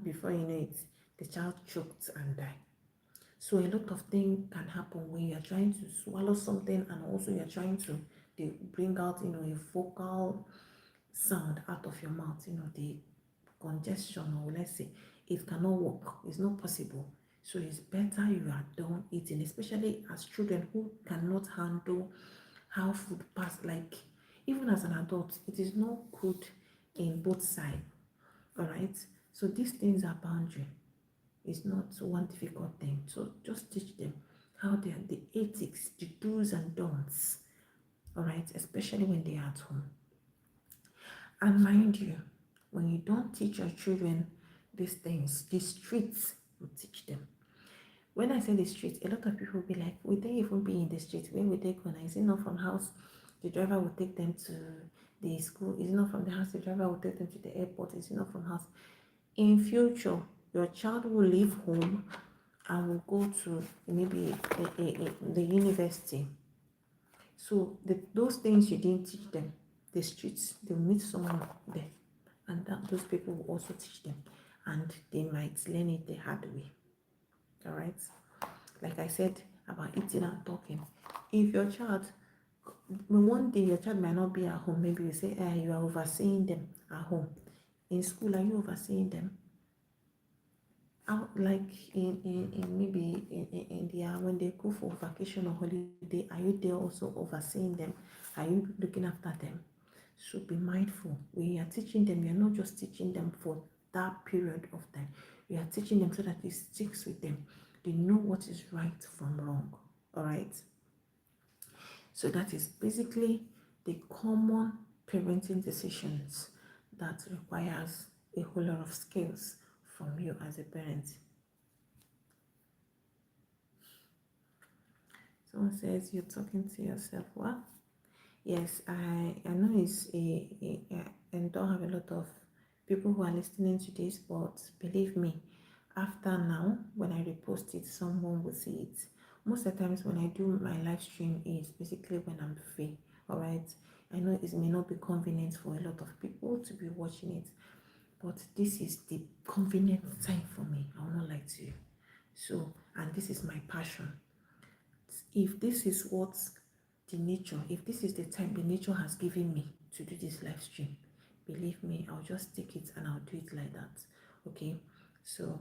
before you know it, the child choked and died. So a lot of things can happen when you are trying to swallow something and also you are trying to bring out, a vocal sound out of your mouth, the congestion, or let's say it cannot work, it's not possible. So it's better you are done eating, especially as children who cannot handle how food pass. Like even as an adult, it is not good in both sides. All right. So these things are boundary. It's not one difficult thing. So just teach them how they are, the ethics, the do's and don'ts. All right, especially when they are at home. And mind you, when you don't teach your children these things, the streets will teach them. When I say the streets, a lot of people will be like, would they even be in the street? Where would they go now? Is it not from house? The driver will take them to the school. Is it not from the house? The driver will take them to the airport. Is it not from house? In future, your child will leave home and will go to maybe the university. So those things you didn't teach them, the streets, they'll meet someone there. And those people will also teach them. And they might learn it the hard way. All right. Like I said about eating and talking. If your child, one day your child might not be at home, maybe you say, you are overseeing them at home. In school, are you overseeing them? Out like in maybe in their when they go for vacation or holiday, are you there also overseeing them? Are you looking after them? So be mindful when you are teaching them. You're not just teaching them for that period of time. You are teaching them so that it sticks with them. They know what is right from wrong. All right. So that is basically the common parenting decisions that requires a whole lot of skills from you as a parent. Someone says you're talking to yourself. Well, yes, I know and don't have a lot of people who are listening to this, but believe me, after now, when I repost it, someone will see it. Most of the times when I do my live stream is basically when I'm free. All right. I know it may not be convenient for a lot of people to be watching it, but this is the convenient time for me. I will not lie to you. So, and this is my passion. If this is what if this is the time the nature has given me to do this live stream, believe me, I'll just take it and I'll do it like that. Okay. So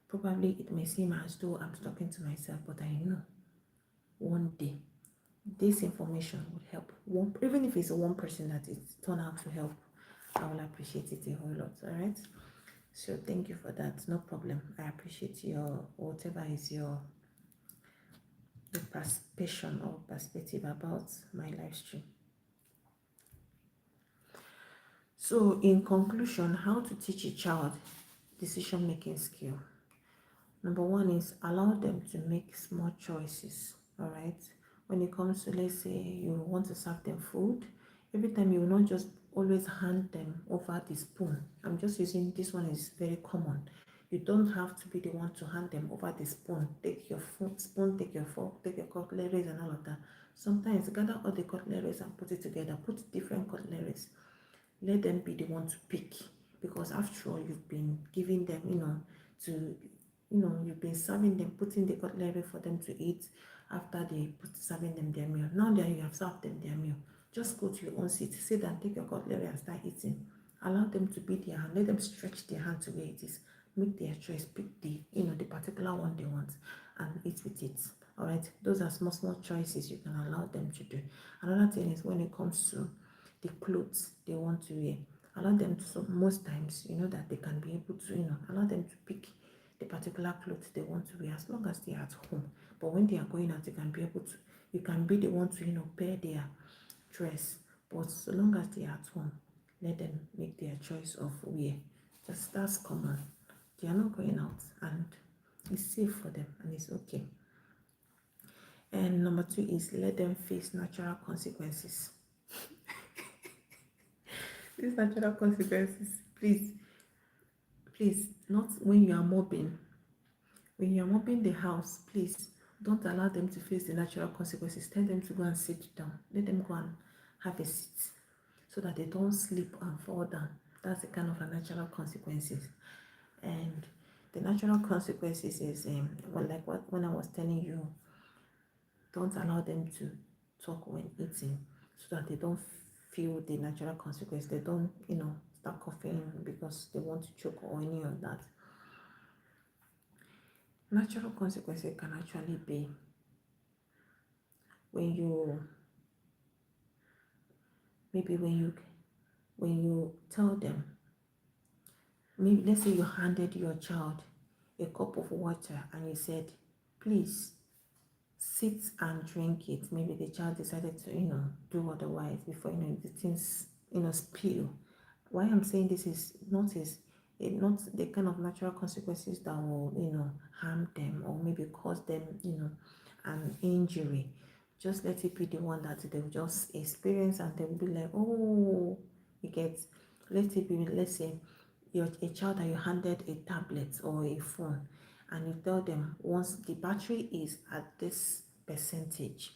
probably it may seem as though I'm talking to myself, but I know one day this information would help one, even if it's one person that it turned out to help, I will appreciate it a whole lot. All right. So thank you for that. No problem. I appreciate your whatever is your passion or perspective about my live stream. So in conclusion, how to teach a child decision making skill. Number one is allow them to make small choices. All right. When it comes to, let's say you want to serve them food, every time you will not just always hand them over the spoon. I'm just using this one, is very common. You don't have to be the one to hand them over the spoon. Take your spoon, take your fork, take your cutleries and all of that. Sometimes gather all the cutleries and put it together. Put different cutleries. Let them be the one to pick, because after all you've been giving them, to you've been serving them, putting the cutlery for them to eat after serving them their meal. Now that you have served them their meal, just go to your own seat, sit down, take your cutlery and start eating. Allow them to be their hand, let them stretch their hand to where it is, make their choice, pick the particular one they want and eat with it. All right, those are small choices you can allow them to do. Another thing is when it comes to the clothes they want to wear, allow them to, so most times that they can be able to allow them to pick the particular clothes they want to wear as long as they are at home. But when they are going out, you can be the one to pair their dress. But so long as they are at home, let them make their choice of wear. Just that's common. They are not going out and it's safe for them and it's okay. And number two is let them face natural consequences. These natural consequences, please, not when you are mopping. When you are mopping the house, please don't allow them to face the natural consequences. Tell them to go and sit down. Let them go and have a seat so that they don't slip and fall down. That's the kind of a natural consequences. And the natural consequences is when I was telling you, don't allow them to talk when eating so that they don't feel the natural consequence. They don't, start coughing because they want to choke or any of that. Natural consequences can actually be when you tell them, maybe let's say you handed your child a cup of water and you said, please sit and drink it. Maybe the child decided to do otherwise before the things spill. Why I'm saying this is not the kind of natural consequences that will harm them or maybe cause them an injury. Just let it be the one that they will just experience and they will be like, oh, you get. Let it be, let's say you're a child that you handed a tablet or a phone and you tell them once the battery is at this percentage,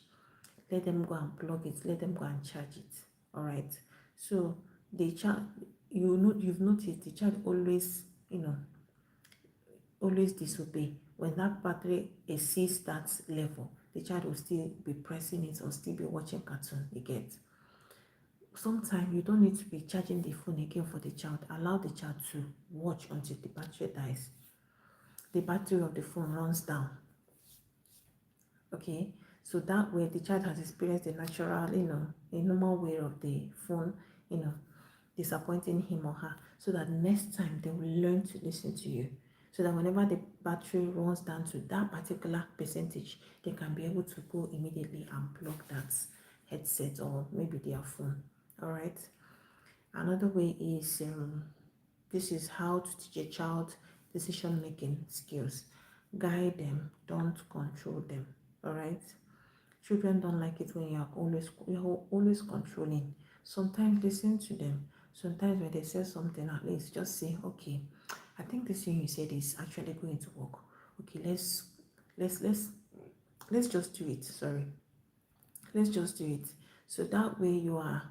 let them go and plug it, let them go and charge it. All right. So the child, you've noticed the child always always disobey. When that battery exceeds that level, the child will still be pressing it or still be watching cartoon. You get. Sometimes you don't need to be charging the phone again for the child. Allow the child to watch until the battery dies. The battery of the phone runs down. Okay, so that way the child has experienced a natural, a normal way of the phone, disappointing him or her, so that next time they will learn to listen to you. So that whenever the battery runs down to that particular percentage, they can be able to go immediately and plug that headset or maybe their phone. All right. Another way is this is how to teach a child decision-making skills. Guide them, don't control them. All right. Children don't like it when you're always controlling. Sometimes listen to them. Sometimes when they say something, at least just say, okay, I think this thing you said is actually going to work. Okay, let's just do it. Sorry. Let's just do it. So that way you are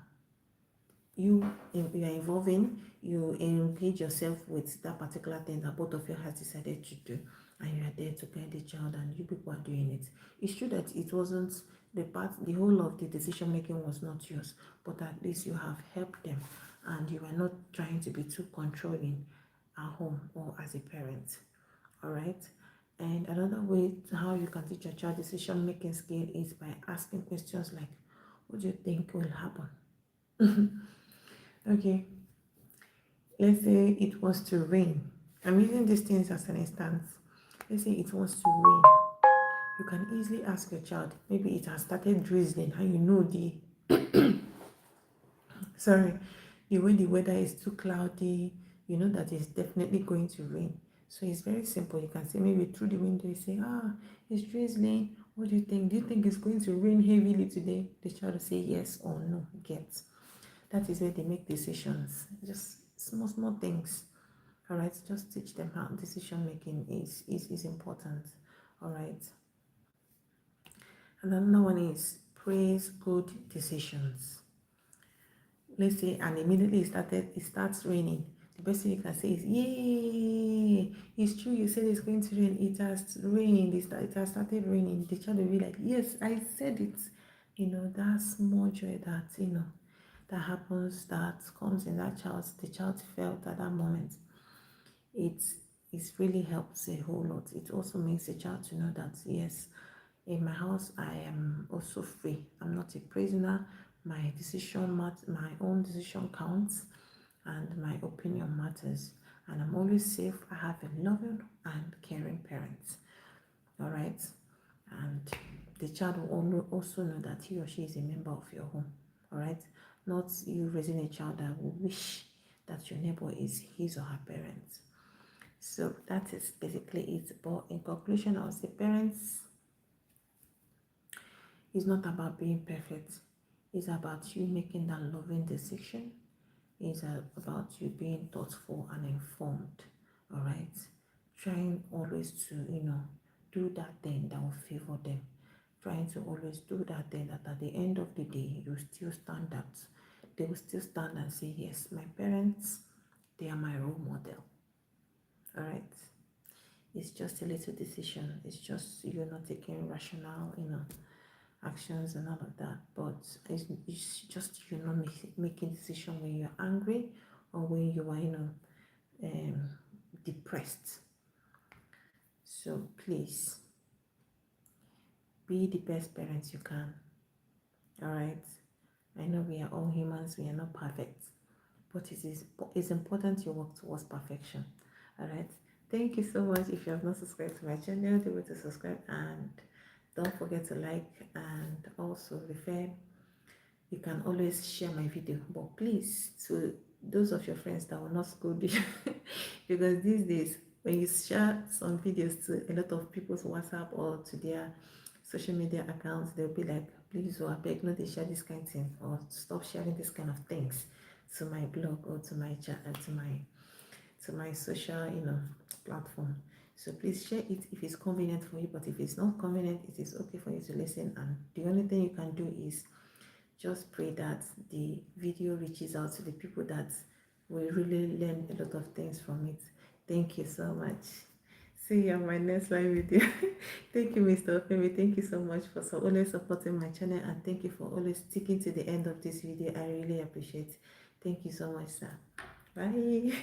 involving, you engage yourself with that particular thing that both of you have decided to do, and you are there to guide the child and you people are doing it. It's true that it wasn't the whole of the decision making was not yours, but at least you have helped them and you are not trying to be too controlling at home or as a parent. All right. And another way to how you can teach your child decision making skill is by asking questions like, what do you think will happen? Okay, let's say it was to rain I'm using these things as an instance. Let's say it wants to rain. You can easily ask your child, maybe it has started drizzling and you know sorry, when the weather is too cloudy, you know that it's definitely going to rain. So it's very simple. You can say maybe through the window, you say, it's drizzling. What do you think? Do you think it's going to rain heavily today? The child will say yes or no. Get. That is where they make decisions. Just small, small things. All right. Just teach them how decision making is important. All right. And another one is praise good decisions. Let's say, and immediately it starts raining. The best thing you can say is, yay, it's true, you said it's going to rain, it has rained, it has started raining. The child will be like, yes, I said it. That small joy that that happens, that comes in the child felt at that moment. It really helps a whole lot. It also makes the child to know that yes, in my house I am also free. I'm not a prisoner. My own decision counts, and my opinion matters. And I'm always safe. I have a loving and caring parent. All right, and the child will also know that he or she is a member of your home. All right, not you raising a child that will wish that your neighbor is his or her parent. So that is basically it. But in conclusion, I would say parents is not about being perfect. It's about you making that loving decision. It's about you being thoughtful and informed. All right. Trying always to, do that thing that will favor them. Trying to always do that thing that at the end of the day, you still stand out. They will still stand and say, yes, my parents, they are my role model. All right. It's just a little decision. It's just you're not taking rational, actions and all of that. But it's just you're not making decision when you're angry or when you are, depressed. So please be the best parents you can. All right. I know we are all humans. We are not perfect, but it's important you work towards perfection. All right. Thank you so much. If you have not subscribed to my channel, do it to subscribe, and don't forget to like and also refer. You can always share my video, but please, to those of your friends that will not scold you, because these days when you share some videos to a lot of people's WhatsApp or to their social media accounts, they'll be like, please, I beg, not to share this kind of thing, or stop sharing this kind of things to my blog or to my chat and to my social platform. So please share it if it's convenient for you, but if it's not convenient, it is okay for you to listen. And the only thing you can do is just pray that the video reaches out to the people that will really learn a lot of things from it. Thank you so much. See you on my next live video. Thank you, Mr. Femi. Thank you so much for always supporting my channel, and thank you for always sticking to the end of this video. I really appreciate it. Thank you so much, sir. Bye.